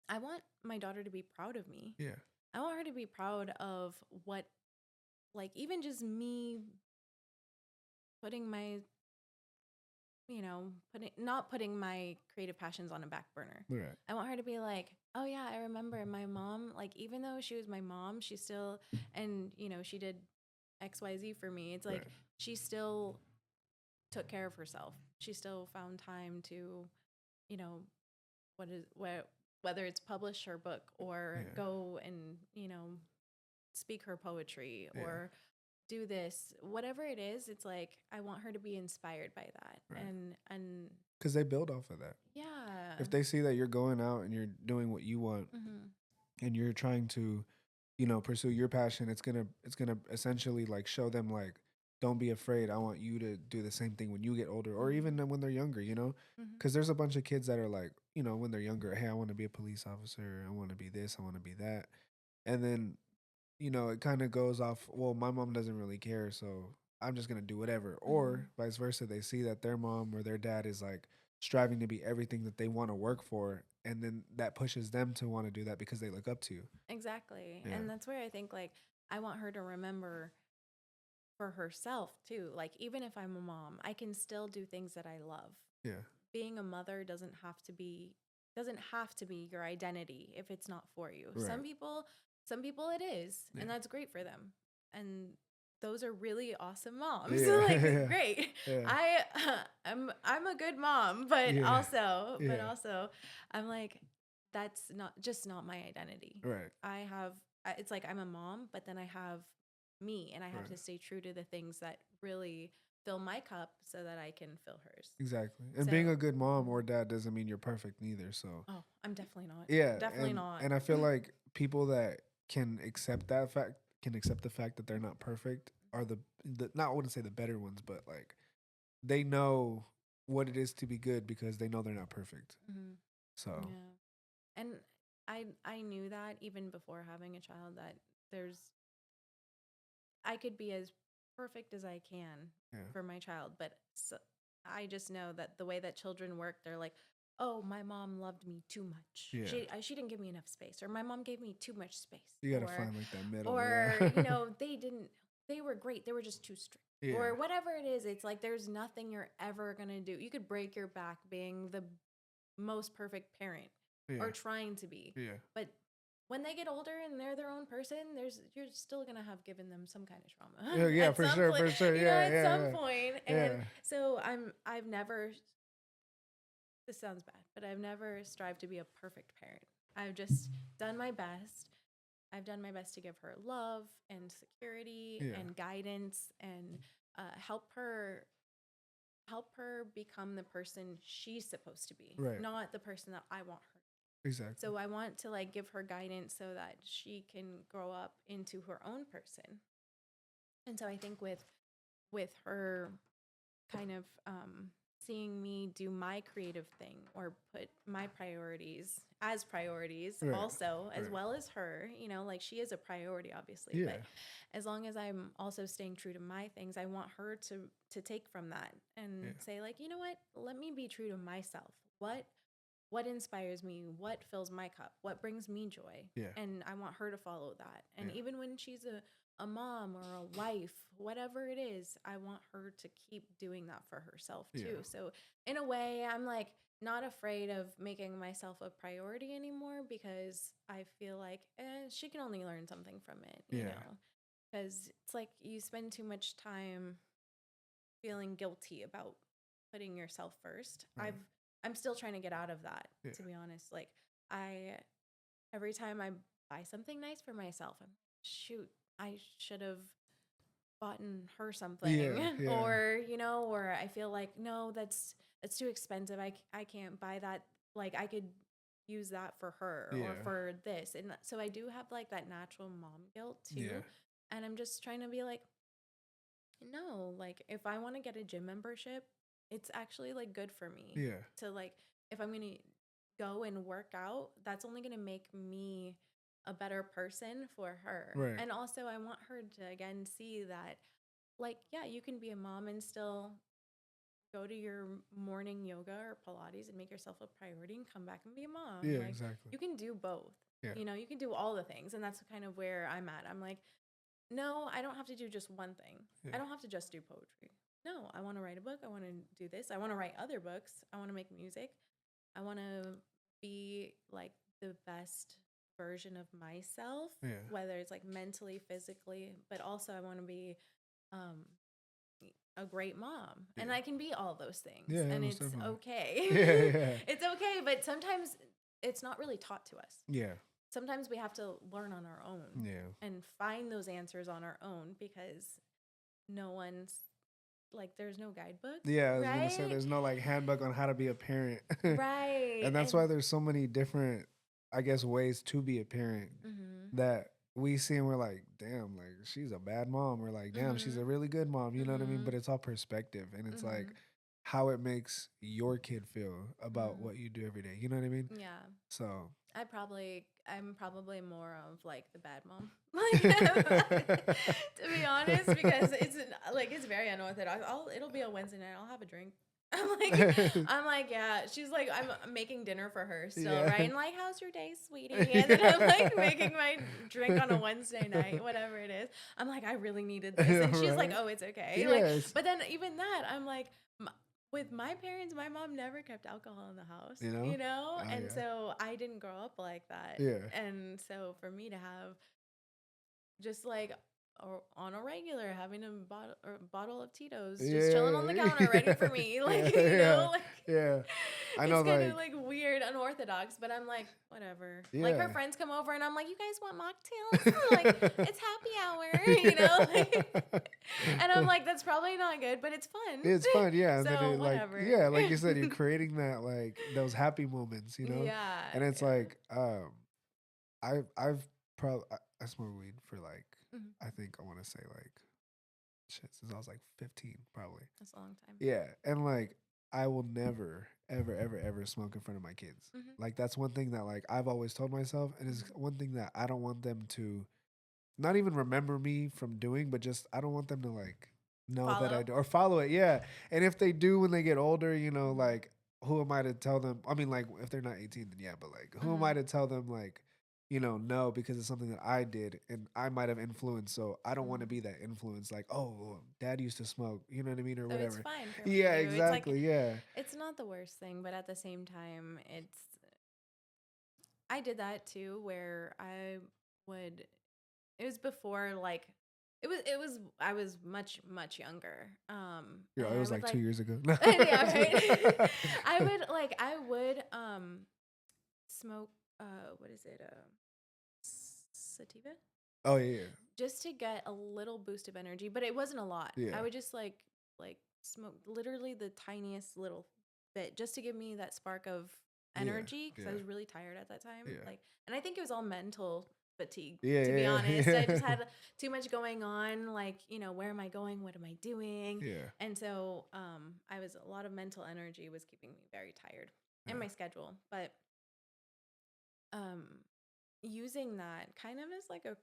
B: I want my daughter to be proud of me.
A: Yeah.
B: I want her to be proud of what, like, even just me putting my, not putting my creative passions on a back burner.
A: Right.
B: I want her to be like, oh yeah, I remember my mom, like, even though she was my mom, she still, and, she did XYZ for me. It's like,
A: Right.
B: she still took care of herself. She still found time to, you know, whether it's publish her book or
A: Yeah.
B: go and, speak her poetry
A: Yeah.
B: or do this, whatever it is. It's like, I want her to be inspired by that.
A: Right.
B: And
A: Because they build off of that.
B: yeah.
A: If they see that you're going out and you're doing what you want
B: Mm-hmm.
A: and you're trying to, you know, pursue your passion, it's gonna essentially like show them like, don't be afraid. I want you to do the same thing when you get older, or even
B: Mm-hmm.
A: when they're younger. You know,
B: Mm-hmm.
A: because there's a bunch of kids that are like, you know, when they're younger, hey, I want to be a police officer. I want to be this. I want to be that. And then, you know, it kind of goes off, well, my mom doesn't really care, so I'm just going to do whatever.
B: Mm-hmm.
A: Or vice versa, they see that their mom or their dad is like striving to be everything that they want to work for. And then that pushes them to want to do that because they look up to you.
B: Exactly.
A: Yeah.
B: And that's where I think, like, I want her to remember for herself too. Like, even if I'm a mom, I can still do things that I love.
A: Yeah.
B: Being a mother doesn't have to be your identity if it's not for you.
A: Right.
B: Some people it is,
A: Yeah.
B: and that's great for them. And those are really awesome moms.
A: Yeah.
B: Like,
A: Yeah.
B: great.
A: Yeah.
B: I I'm a good mom, but
A: Yeah.
B: also but
A: Yeah.
B: also I'm like, that's not my identity.
A: Right.
B: It's like I'm a mom, but then I have me, and I have
A: Right.
B: to stay true to the things that really fill my cup so that I can fill hers.
A: Exactly. And
B: So,
A: being a good mom
B: mhm.
A: or dad doesn't mean you're perfect neither. So
B: Oh, I'm definitely not.
A: yeah,
B: Definitely not.
A: and I feel like people that can accept that fact, can accept the fact that they're not perfect, are the not, I wouldn't say the better ones, but like they know what it is to be good because they know they're not perfect.
B: Mhm.
A: So
B: Yeah. And I knew that even before having a child, that there's I could be as perfect as I can
A: yeah,
B: for my child, but I just know that the way that children work, they're like, "Oh, my mom loved me too much.
A: yeah,
B: She didn't give me enough space, or my mom gave me too much space,
A: you gotta
B: or
A: find like that middle.
B: or
A: Yeah,
B: they were great. They were just too strict."
A: yeah,
B: Or whatever it is, it's like there's nothing you're ever going to do. You could break your back being the most perfect parent
A: yeah,
B: or trying to be.
A: yeah,
B: But when they get older and they're their own person, you're still gonna have given them some kind of trauma
A: yeah, yeah,
B: at
A: for
B: some
A: sure,
B: point,
A: for sure. Yeah,
B: at some
A: yeah,
B: point.
A: yeah,
B: And
A: yeah,
B: so I've never, this sounds bad, but I've never strived to be a perfect parent. I've just done my best. I've done my best to give her love and security
A: yeah.
B: and guidance, and help her become the person she's supposed to be,
A: Right,
B: not the person that I want her.
A: exactly.
B: So I want to, like, give her guidance so that she can grow up into her own person. And so I think with her kind of seeing me do my creative thing, or put my priorities as priorities
A: Right,
B: also, as
A: right.
B: well as her, like, she is a priority, obviously, but
A: Yeah,
B: as long as I'm also staying true to my things, I want her to take from that
A: yeah,
B: and say, like, you know what, let me be true to myself. What inspires me, what fills my cup, what brings me joy.
A: yeah,
B: And I want her to follow that. And
A: yeah,
B: even when she's a mom or a wife, whatever it is, I want her to keep doing that for herself
A: yeah,
B: too. So in a way, I'm like not afraid of making myself a priority anymore, because I feel like she can only learn something from it,
A: yeah,
B: because it's like you spend too much time feeling guilty about putting yourself first.
A: Right.
B: I'm still trying to get out of that,
A: Yeah.
B: to be honest. Like I every time I buy something nice for myself, I'm shoot, I should have bought her something
A: Yeah. Yeah.
B: or or I feel like no, that's too expensive. I can't buy that. Like I could use that for her or
A: Yeah.
B: for this. And so I do have like that natural mom guilt
A: Yeah.
B: too. And I'm just trying to be like, no, like if I want to get a gym membership, it's actually like good for me
A: Yeah.
B: to like if I'm going to go and work out, that's only going to make me a better person for her.
A: Right.
B: And also I want her to again see that like yeah, you can be a mom and still go to your morning yoga or Pilates and make yourself a priority and come back and be a mom.
A: Yeah.
B: Like
A: Exactly.
B: you can do both.
A: Yeah.
B: You can do all the things. And that's kind of where I'm at. I'm like, no, I don't have to do just one thing.
A: Yeah.
B: I don't have to just do poetry. No, I want to write a book. I want to do this. I want to write other books. I want to make music. I want to be like the best version of myself,
A: Yeah.
B: whether it's like mentally, physically, but also I want to be um, a great mom.
A: Yeah.
B: And I can be all those things.
A: Yeah.
B: And
A: Most
B: it's
A: definitely.
B: okay.
A: Yeah. Yeah.
B: It's okay. But sometimes it's not really taught to us.
A: Yeah.
B: Sometimes we have to learn on our own
A: Yeah.
B: and find those answers on our own because no one's like there's no guidebook,
A: Yeah, I was gonna say
B: right?
A: there's no like handbook on how to be a parent.
B: Right.
A: And that's why there's so many different, I guess, ways to be a parent
B: Mhm.
A: that we see and we're like, damn, like she's a bad mom. We're like, damn, she's a
B: Mhm.
A: really good mom. You know what I mean? But
B: Mhm.
A: it's all perspective and it's like
B: Mhm.
A: how it makes your kid feel about
B: Mhm.
A: what you do every day. You know what I mean?
B: Yeah.
A: So
B: I'm probably more of like the bad mom. Like to be honest, because it's very unorthodox. It'll be a Wednesday night. I'll have a drink. I'm like, yeah. She's like, I'm making dinner for her still, right?
A: Yeah.
B: And like, how's your day, sweetie? And then I'm like making my drink on a Wednesday night, whatever it is. I'm like, I really needed this, and she's like,
A: Right?
B: oh, it's okay. Like,
A: Yes.
B: but then even that, I'm like, with my parents, my mom never kept alcohol in the house,
A: You know? Oh
B: and
A: yeah.
B: so I didn't grow up like that.
A: Yeah.
B: And so for me to have just like on a regular having a bottle of Tito's just chilling on the
A: Yeah.
B: counter ready for me,
A: Yeah.
B: like
A: Yeah.
B: like
A: Yeah. I
B: it's
A: know
B: kind of
A: like
B: like weird, unorthodox, but I'm like whatever. Like her
A: yeah.
B: friends come over and I'm like, you guys want mocktails? Like it's happy hour, and I'm like, that's probably not good, but it's fun.
A: It's fun, yeah. And then
B: So
A: it like
B: whatever.
A: yeah, like you said, you're creating that like those happy moments, you know?
B: Yeah,
A: And it's
B: yeah.
A: like I've probably I smoked weed for like
B: Mhm.
A: I think I want to say like shit since I was like 15 probably.
B: That's a long time.
A: Yeah, and like I will never ever ever ever smoke in front of my kids.
B: Mhm.
A: Like that's one thing that like I've always told myself and it's
B: Mhm.
A: one thing that I don't want them to not even remember me from doing, but just I don't want them to like know that I
B: Follow.
A: do or follow it. Yeah. And if they do when they get older,
B: Mhm.
A: like who am I to tell them? I mean, like if they're not 18, then yeah, but like who am I
B: Mhm.
A: to tell them like, no, because it's something that I did and I might have influenced. So I don't want to
B: Mhm.
A: be that influence. Like, oh, well, dad used to smoke, you know what I mean, or
B: So it's
A: whatever.
B: fine for me
A: Yeah,
B: to. It's like
A: exactly. Yeah,
B: it's not the worst thing, but at the same time, I did that too where I would it was before like it was I was much younger.
A: yeah.
B: And
A: It
B: I
A: was
B: would
A: like 2 years ago.
B: yeah, right. I would smoke what is it? Sativa?
A: Oh yeah,
B: Just to get a little boost of energy, but it wasn't a lot.
A: yeah,
B: I would just like smoke literally the tiniest little bit just to give me that spark of
A: yeah,
B: energy because I
A: yeah,
B: was really tired at that time.
A: yeah,
B: Like, and I think it was all mental fatigue,
A: yeah,
B: to be
A: yeah,
B: honest. I
A: yeah,
B: just had too much going on. Like, where am I going? What am I doing?
A: yeah,
B: And so, I was a lot of mental energy was keeping me very tired in
A: yeah,
B: my schedule, but um using that kind of as like a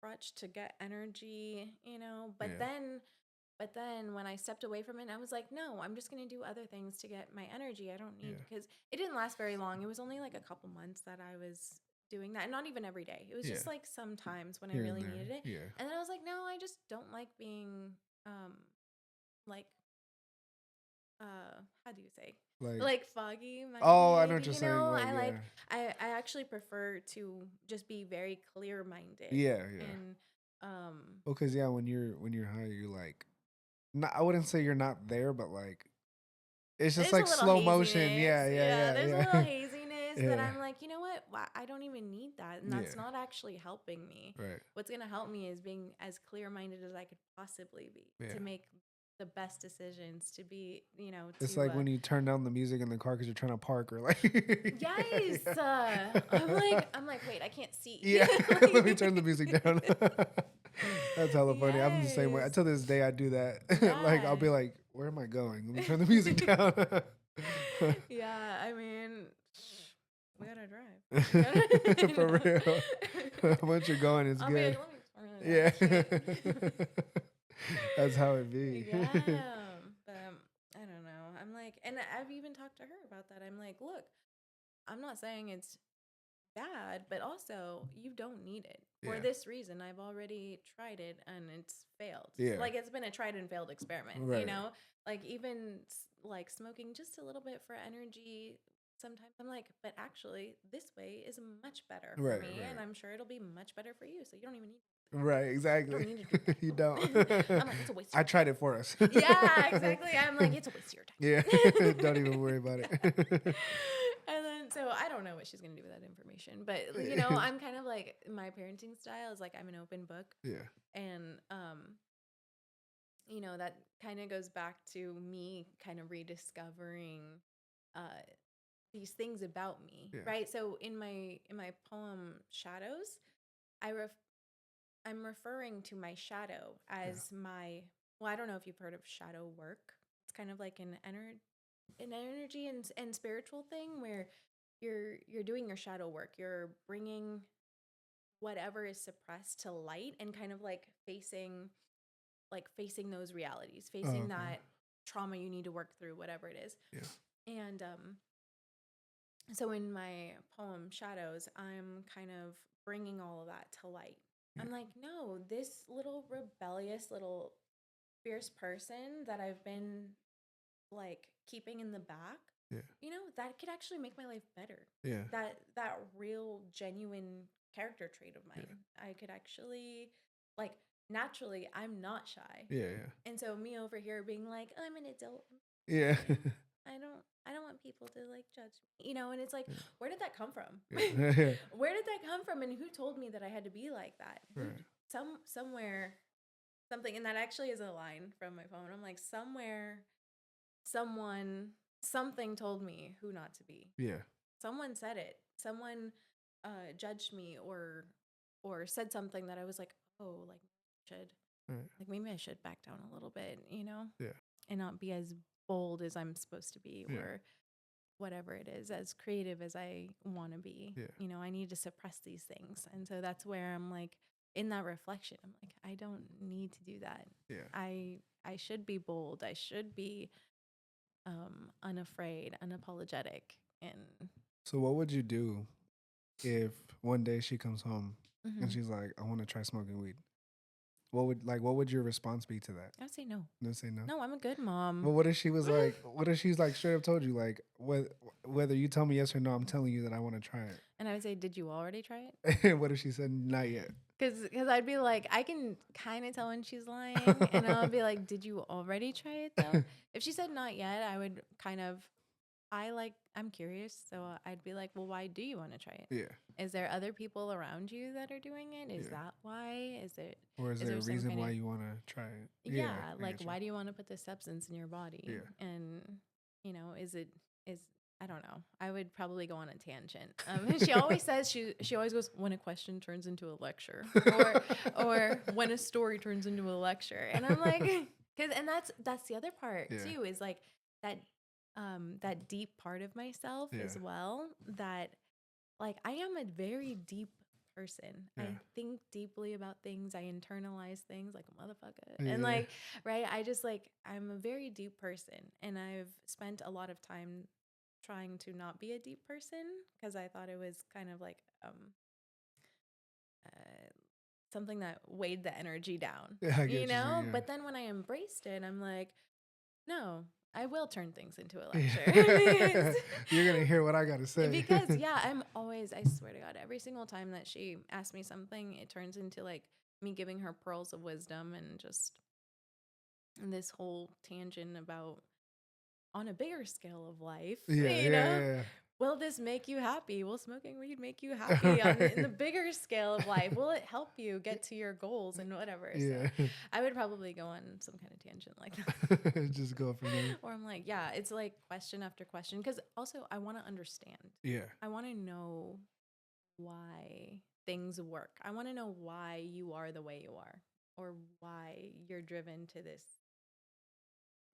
B: crutch to get energy,
A: yeah,
B: but then when I stepped away from it, I was like, no, I'm just going to do other things to get my energy. I don't need
A: yeah,
B: because it didn't last very long. It was only like a couple months that I was doing that, and not even every day. It was
A: yeah.
B: just like sometimes when I
A: Here and
B: really
A: there.
B: needed it.
A: Yeah.
B: And then I was like, no, I just don't like being um like how do you say?
A: Like,
B: Like foggy
A: oh, I know
B: minded,
A: what you're saying. Like,
B: I
A: yeah.
B: like I actually prefer to just be very clear minded
A: Yeah, yeah.
B: and um
A: Well, cause yeah, when you're high, you're like, not, I wouldn't say you're not there, but like It's just
B: There's a
A: like
B: little
A: slow motion.
B: haziness.
A: Yeah, yeah,
B: Yeah, there's a
A: yeah,
B: little
A: yeah.
B: haziness that
A: Yeah.
B: I'm like, you know what? Why I don't even need that. And
A: Yeah.
B: that's not actually helping me.
A: Right.
B: What's going to help me is being as clear minded as I could possibly be
A: Yeah.
B: to make the best decisions, to be,
A: It's like when you turn down the music in the car because you're trying to park or like.
B: yes. I'm like, wait, I can't see.
A: Yeah. Let me turn the music down.
B: Like,
A: That's hella funny. I'm the same way.
B: yes.
A: Until this day, I do that. Like I'll
B: Yeah.
A: be like, "Where am I going? Let me turn the music down."
B: Yeah, I mean, we gotta drive. We gotta,
A: For real. Once you're going, it's
B: I'll be
A: good.
B: like, let me turn
A: Yeah.
B: that shit.
A: That's how it be.
B: Yeah, but I don't know. I'm like, and I've even talked to her about that. I'm like, look, I'm not saying it's bad, but also you don't need it for
A: Yeah.
B: this reason. I've already tried it and it's failed.
A: Yeah.
B: Like it's been a tried and failed experiment,
A: Right.
B: Like even like smoking just a little bit for energy. Sometimes I'm like, but actually, this way is much better for
A: Right.
B: me, and
A: Right.
B: I'm sure it'll be much better for you. So you don't even need.
A: Right.
B: You don't
A: Exactly.
B: need to do
A: You
B: that.
A: don't.
B: I'm like, it's a waste of
A: I
B: your
A: tried
B: time.
A: it for us.
B: Yeah, exactly. I'm like, it's a waste of your
A: Yeah.
B: time.
A: Don't even worry about it.
B: And then, so I don't know what she's going to do with that information. But, I'm kind of like, my parenting style is like, I'm an open book.
A: Yeah.
B: And, that kind of goes back to me kind of rediscovering uh, these things about me,
A: Yeah.
B: right? So in my poem Shadows, I I'm referring to my shadow
A: Yeah.
B: as my, well, I don't know if you've heard of shadow work. It's kind of like an energy and spiritual thing where you're doing your shadow work. You're bringing whatever is suppressed to light and kind of facing those realities,
A: Oh,
B: facing
A: okay.
B: that trauma you need to work through, whatever it is.
A: Yeah.
B: And so in my poem Shadows, I'm kind of bringing all of that to light.
A: Yeah.
B: I'm like, no, this little rebellious little fierce person that I've been like keeping in the back,
A: Yeah.
B: that could actually make my life better.
A: Yeah.
B: That real genuine character trait of mine.
A: Yeah.
B: I could actually, like, naturally I'm not shy.
A: Yeah. Yeah.
B: And so me over here being like, I'm an adult.
A: Yeah.
B: I don't want people to like judge me. And it's like,
A: Yeah.
B: where did that come from?
A: Yeah.
B: Where did that come from, and who told me that I had to be like that?
A: Right.
B: Somewhere something, and that actually is a line from my poem. I'm like, somewhere someone something told me who not to be.
A: Yeah.
B: Someone said it. Someone judged me or said something that I was like, oh, like should
A: Right.
B: like maybe I should back down a little bit,
A: Yeah.
B: and not be as bold as I'm supposed to be,
A: Yeah.
B: or whatever it is, as creative as I want to be.
A: Yeah.
B: I need to suppress these things. And so that's where I'm like, in that reflection, I'm like, I don't need to do that.
A: Yeah.
B: I should be bold. I should be unafraid, unapologetic. And
A: So what would you do if one day she comes home and
B: Mhm.
A: she's like, "I want to try smoking weed"? What would your response be to that?
B: I would say no.
A: No, say no.
B: No, I'm a good mom.
A: But what if she was like, what if she's like straight up told you like, whether you tell me yes or no, I'm telling you that I want to try
B: And I would say, did you already try it?
A: it. What if she said not yet?
B: Because I'd be like, I can kind of tell when she's lying. And I'll be like, did you already try it though? If she said not yet, I would kind of, I'm curious. So I'd be like, well, why do you want to try it?
A: Yeah.
B: Is there other people around you that are doing it? Is
A: Yeah.
B: that why? Is it,
A: Or is
B: is
A: there a
B: there some
A: reason
B: kind
A: why
B: of,
A: you want to try it?
B: yeah,
A: I
B: like,
A: get you.
B: why do you want to put this substance in your body?
A: Yeah.
B: And, is, I don't know. I would probably go on a tangent. She always says, she always goes, when a question turns into a lecture, or when a story turns into a lecture. And I'm like, and that's the other part
A: Yeah.
B: too, is like that deep part of myself
A: Yeah.
B: as well, that like I am a very deep person.
A: Yeah.
B: I think deeply about things. I internalize things like a motherfucker.
A: Yeah.
B: And like, right, I'm a very deep person, and I've spent a lot of time trying to not be a deep person because I thought it was kind of like something that weighed the energy down,
A: Yeah, I get what you're saying, yeah.
B: But then when I embraced it, I'm like, no, I will turn things into a
A: Yeah.
B: lecture.
A: You're gonna hear what I gotta say.
B: Because yeah, I swear to God, every single time that she asks me something, it turns into like me giving her pearls of wisdom, and just this whole tangent about on a bigger scale of life,
A: Yeah,
B: you know,
A: yeah,
B: will this make you happy? Will smoking weed make you
A: yeah.
B: happy on in the
A: Right.
B: bigger scale of life? Will it help you get to your goals and whatever? So
A: Yeah.
B: I would probably go on some kind of tangent like that.
A: Just go from there.
B: Or I'm like, yeah, it's like question after question. Because also, I want to understand.
A: Yeah.
B: I want to know why things work. I want to know why you are the way you are, or why you're driven to this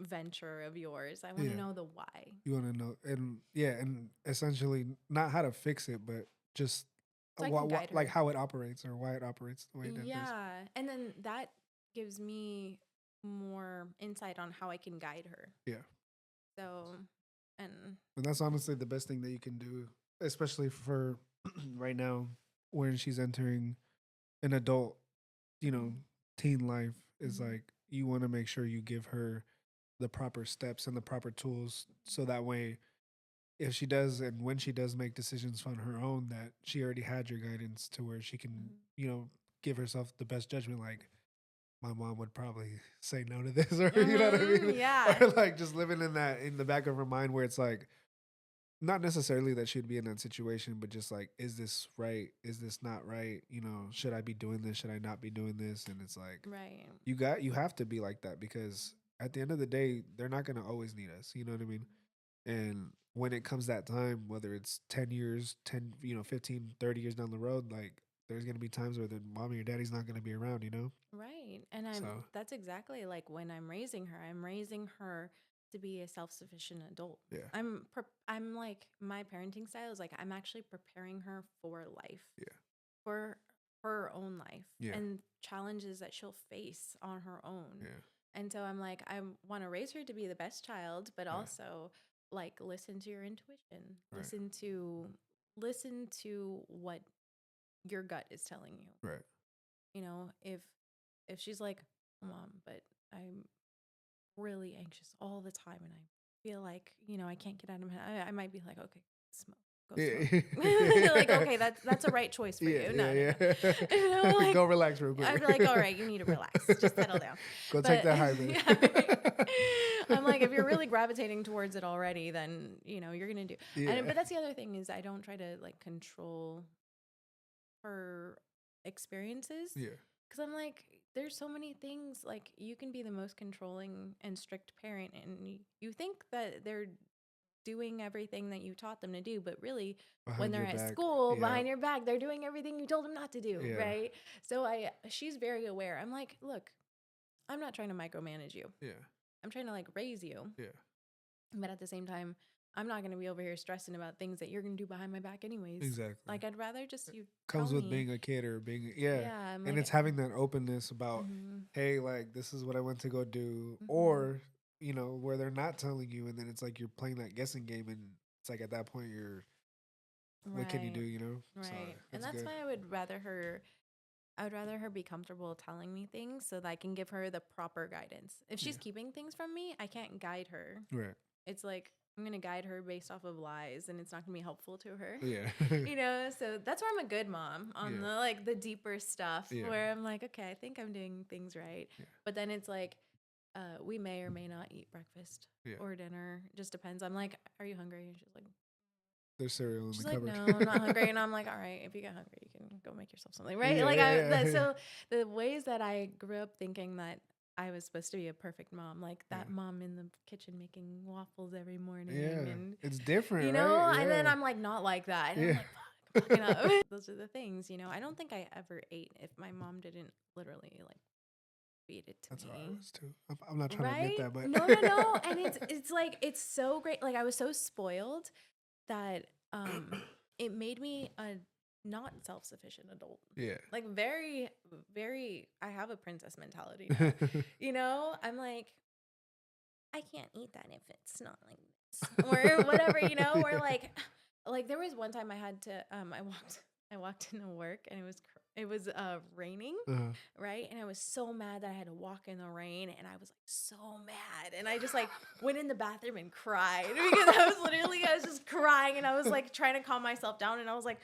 B: venture of yours. I want to
A: Yeah.
B: know the why.
A: You want to know, and yeah, and essentially not how to fix it, but just
B: So I can guide
A: like
B: her.
A: how it operates or why it operates the way that it does.
B: Yeah. And then that gives me more insight on how I can guide her.
A: Yeah.
B: So, and
A: And that's honestly the best thing that you can do, especially for right now when she's entering an adult, you know, teen life, is
B: mhm,
A: like you want to make sure you give her the proper steps and the proper tools so that way if she does and when she does make decisions on her own that she already had your guidance to where she can,
B: mhm.
A: you know, give herself the best judgment like my mom would probably say no to this or you know what I mean?
B: Yeah.
A: Or like just living in that in the back of her mind where it's like not necessarily that she'd be in that situation, but just like, is this right? Is this not right? You know, should I be doing this? Should I not be doing this? And it's like
B: Right.
A: you have to be like that because at the end of the day, they're not gonna always need us. You know what I mean? And when it comes that time, whether it's 10 years, 10, 15, 30 years down the road, like there's going to be times where the mommy or daddy's not going to be around, you know?
B: Right. And
A: So,
B: that's exactly like when I'm raising her to be a self-sufficient adult.
A: yeah,
B: I'm like my parenting style is like I'm actually preparing her for life,
A: yeah,
B: for her own life
A: yeah,
B: and challenges that she'll face on her own.
A: yeah,
B: And so I'm like I want to raise her to be the best child, but
A: yeah,
B: also like listen to your intuition.
A: right,
B: Listen to what your gut is telling you.
A: right.
B: You know, if she's like, "Mom, but I'm really anxious all the time and I feel like, I can't get out of my head." I might be like, "Okay, smoke. Go smoke."
A: Yeah,
B: Like, "Okay, that's a right choice for
A: yeah,
B: you." No, no,
A: yeah,
B: no. Like
A: Go relax real
B: I'd be like, "All
A: quick.
B: right, you need to relax. Just settle down."
A: Go take
B: But
A: that high, baby.
B: yeah, right. I'm like, if you're really gravitating towards it already, then, you're going to do. And
A: Yeah,
B: but that's the other thing is I don't try to like control her experiences
A: yeah,
B: because I'm like, there's so many things. Like, you can be the most controlling and strict parent, and you think that they're doing everything that you taught them to do, but really, when
A: behind
B: they're
A: your
B: at
A: back.
B: school,
A: Yeah,
B: behind your back, they're doing everything you told them not to do,
A: yeah,
B: right? So she's very aware. I'm like, look, I'm not trying to micromanage you.
A: yeah,
B: I'm trying to like raise you,
A: yeah,
B: but at the same time, I'm not going to be over here stressing about things that you're going to do behind my back anyways.
A: exactly.
B: Like, I'd rather just you tell
A: Comes with
B: me.
A: being a kid or being yeah,
B: Yeah, I'm
A: and
B: like,
A: it's having that openness about
B: mm-hmm,
A: hey, like this is what I went to go do,
B: mm-hmm.
A: or where they're not telling you, and then it's like you're playing that guessing game, and it's like at that point you're what can you do,
B: Right.
A: So
B: Right. And
A: it's
B: that's
A: good.
B: why I would rather her be comfortable telling me things so that I can give her the proper guidance. If
A: Yeah,
B: she's keeping things from me, I can't guide her.
A: right.
B: It's like I'm going to guide her based off of lies and it's not going to be helpful to her.
A: Yeah,
B: So that's where I'm a good mom on
A: yeah,
B: the deeper stuff
A: yeah,
B: where I'm like, okay, I think I'm doing things right.
A: yeah,
B: But then it's like we may or may not eat breakfast
A: yeah.
B: or dinner. Just depends. I'm like, are you hungry? And she's like,
A: There's cereal in the
B: She's like,
A: cupboard.
B: no, I'm not hungry. And I'm like, all right, if you get hungry, you can go make yourself something, right?
A: Yeah,
B: Like,
A: yeah, yeah,
B: so the ways that I grew up thinking that I was supposed to be a perfect mom, like
A: yeah,
B: that mom in the kitchen making waffles every morning.
A: yeah.
B: And,
A: It's different, right?
B: and then
A: Yeah,
B: I'm like, not like that. And I'm
A: yeah.
B: like, fuck, I'm fucking up. Those are the things, I don't think I ever ate if my mom didn't literally like feed it to
A: That's how I
B: me.
A: was too. I'm not trying to admit
B: Right?
A: that, but
B: No, no, no. And it's like, it's so great. Like, I was so spoiled that it made me a not self-sufficient adult.
A: yeah.
B: Like, very, very, I have a princess mentality now. I'm like, I can't eat that if it's not like this or whatever, or
A: Yeah.
B: like there was one time I had to I walked into work and it was raining,
A: Uh-huh.
B: right? And I was so mad that I had to walk in the rain and I was like so mad. And I just like went in the bathroom and cried because I was just crying and I was like trying to calm myself down and I was like,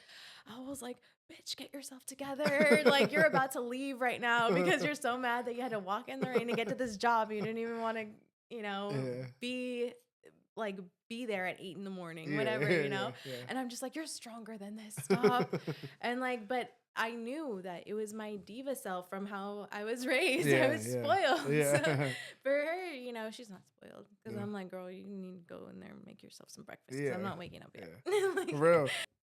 B: bitch, get yourself together. Like, you're about to leave right now because you're so mad that you had to walk in the rain to get to this job. You didn't even want to,
A: Yeah.
B: be like be there at 8 in the morning,
A: Yeah,
B: whatever,
A: yeah,
B: you know?
A: yeah,
B: And I'm just like, you're stronger than this. Stop. And like, but I knew that it was my diva self from how I was raised. I
A: yeah,
B: was
A: yeah,
B: spoiled. So
A: yeah,
B: for her, you know, she's not spoiled because
A: yeah,
B: I'm like, girl, you need to go in there and make yourself some breakfast because I'm
A: yeah,
B: not waking up yet.
A: yeah. For
B: Like,
A: real,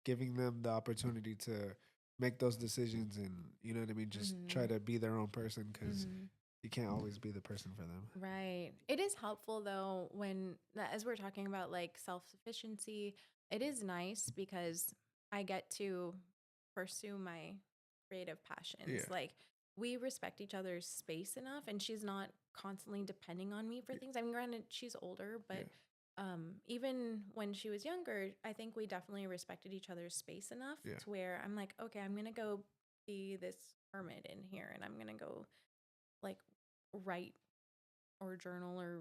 A: giving them the opportunity to make those decisions, and you know what I mean, just try
B: mhm,
A: to be their own person, because
B: mhm.
A: you can't always be the person for them.
B: Right. It is helpful though when, as we're talking about like self sufficiency, it is nice because I get to pursue my creative passions.
A: Yeah,
B: Like, we respect each other's space enough, and she's not constantly depending on me for
A: yeah,
B: things. I mean, granted, she's older, but
A: yeah,
B: even when she was younger, I think we definitely respected each other's space enough
A: yeah,
B: to where I'm like, okay, I'm going to go be this hermit in here, and I'm going to go like write or journal or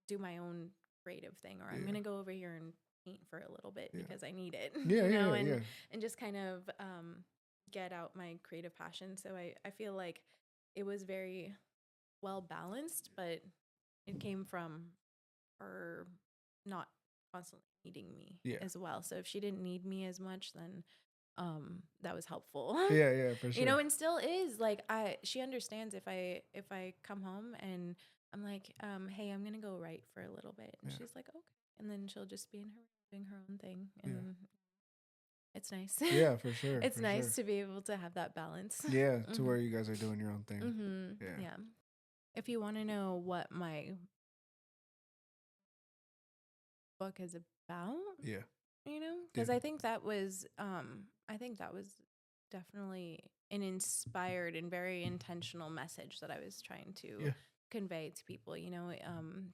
B: do my own creative thing, or I'm
A: yeah,
B: going to go over here and paint for a little bit
A: yeah,
B: because I need it,
A: yeah,
B: you know,
A: yeah, yeah,
B: and just kind of get out my creative passion. So I feel like it was very well balanced, but it came from her not constantly needing me
A: yeah,
B: as well. So if she didn't need me as much, then that was helpful.
A: yeah, yeah, for
B: You
A: sure.
B: know, and still is. Like, she understands if I come home and I'm like, hey, I'm gonna go write for a little bit, and
A: Yeah,
B: she's like, okay, and then she'll just be in her doing her own thing,
A: yeah,
B: and it's nice.
A: yeah, for sure,
B: It's
A: for
B: nice
A: sure.
B: to be able to have that balance.
A: Yeah, to
B: Mhm.
A: where you guys are doing your own thing.
B: Mhm.
A: Yeah,
B: Yeah. If you want to know what my book is about,
A: yeah,
B: you know,
A: yeah,
B: because I think that was definitely an inspired and very intentional message that I was trying to
A: yeah,
B: convey to people, you know.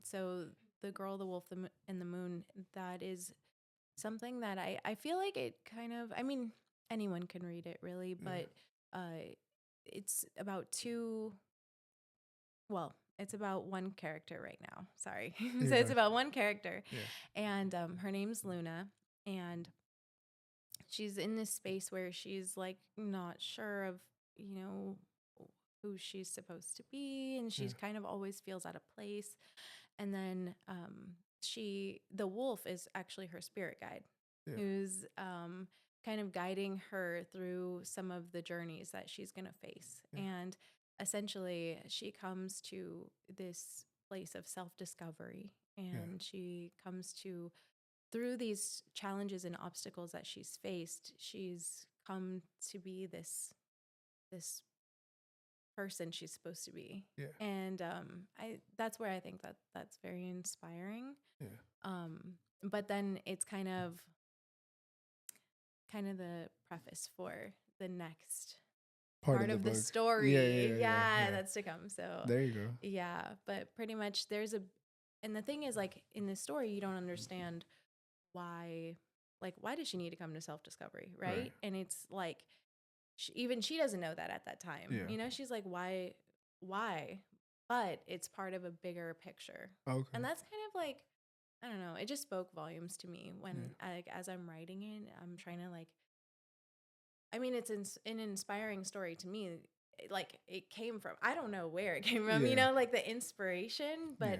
B: So the girl, the wolf, and the moon, that is something that I feel like it kind of, I mean, anyone can read it really,
A: yeah.
B: but it's about two, well, it's about one character right now. Sorry. So
A: You're
B: it's
A: fine.
B: about one character,
A: Yeah,
B: and her name's Luna, and she's in this space where she's like not sure of, you know, who she's supposed to be, and
A: yeah,
B: she's kind of always feels out of place. And then the wolf is actually her spirit guide,
A: yeah,
B: who's kind of guiding her through some of the journeys that she's going to face.
A: yeah,
B: And essentially she comes to this place of self-discovery,
A: yeah,
B: and she comes to, through these challenges and obstacles that she's faced, she's come to be this person she's supposed to be.
A: yeah,
B: And I that's where I think that that's very inspiring.
A: yeah.
B: Um, but then it's kind of the preface for the next
A: Part
B: part
A: of the
B: of the
A: book. Yeah, yeah,
B: story.
A: yeah, yeah,
B: Yeah,
A: yeah.
B: that's to come. So
A: There you go.
B: yeah, but pretty much and the thing is, like, in this story, you don't understand why, like, why does she need to come to self discovery,
A: Right.
B: right? And it's like, even she doesn't know that at that time.
A: Yeah.
B: You know, she's like, why? But it's part of a bigger picture,
A: Okay.
B: and that's kind of like, I don't know. It just spoke volumes to me
A: Yeah.
B: when, like, as I'm writing it, I'm trying to like. I mean, it's an inspiring story to me. Like, it came from, I don't know where it came from, you
A: Yeah.
B: know, like the inspiration,
A: Yeah.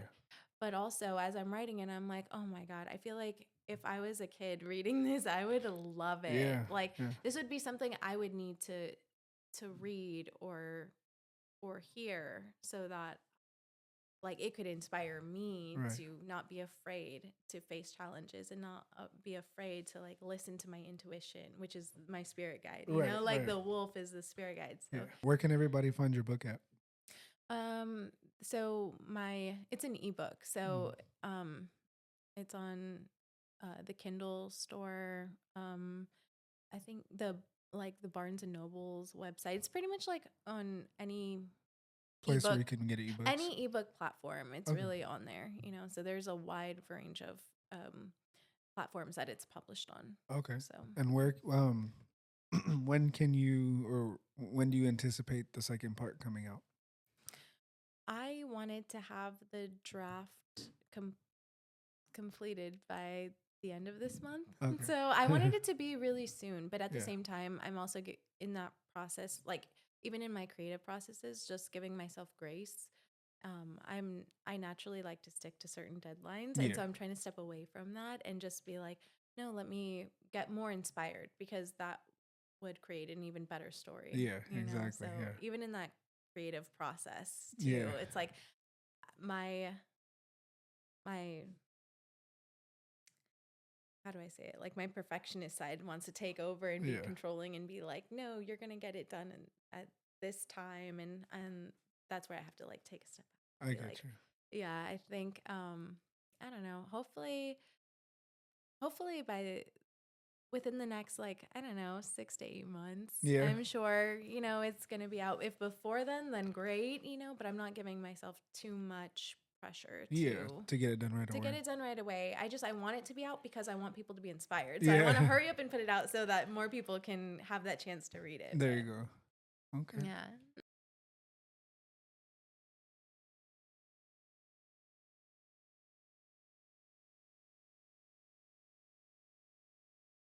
B: but also as I'm writing it, I'm like, oh my God, I feel like if I was a kid reading this, I would love it.
A: Yeah.
B: Like,
A: Yeah.
B: this would be something I would need to read or hear, so that, like, it could inspire me
A: Right.
B: to not be afraid to face challenges, and not be afraid to like listen to my intuition, which is my spirit guide, you
A: Right.
B: know, like
A: Right.
B: the wolf is the spirit guide.
A: Yeah.
B: So
A: Where can everybody find your book at?
B: um so it's an ebook,
A: Mm.
B: so it's on the Kindle store. I think the Barnes and Noble's website. It's pretty much like on
A: Place where
B: ebook
A: you can get ebooks.
B: any ebook platform. It's
A: Okay.
B: really on there, you know. So there's a wide range of platforms that it's published on.
A: Okay.
B: So
A: And where when can you, or when do you anticipate the second part coming out?
B: I wanted to have the draft completed by the end of this month.
A: Okay.
B: So I wanted it to be really soon, but at the
A: Yeah.
B: same time, I'm also in that process, like, even in my creative processes, just giving myself grace, I naturally like to stick to certain deadlines, and
A: Yeah.
B: so I'm trying to step away from that and just be like, no, let me get more inspired, because that would create an even better story,
A: Yeah,
B: you know? So
A: exactly. Yeah.
B: even in that creative process too,
A: Yeah.
B: it's like my my how do I say it? Like my perfectionist side wants to take over and be
A: Yeah.
B: controlling and be like, no, you're gonna get it done at this time, and that's where I have to like take a step back
A: I
B: and be
A: get
B: like,
A: you.
B: yeah, I think I don't know. Hopefully by within the next, like, I don't know, 6 to 8 months,
A: Yeah.
B: I'm sure, it's gonna be out. If before then great, but I'm not giving myself too much pressure
A: Yeah. To get it done right
B: to
A: away.
B: get it done right away. I want it to be out because I want people to be inspired. So I want to
A: Yeah.
B: hurry up and put it out so that more people can have that chance to read it.
A: There you
B: But
A: go. Okay.
B: yeah.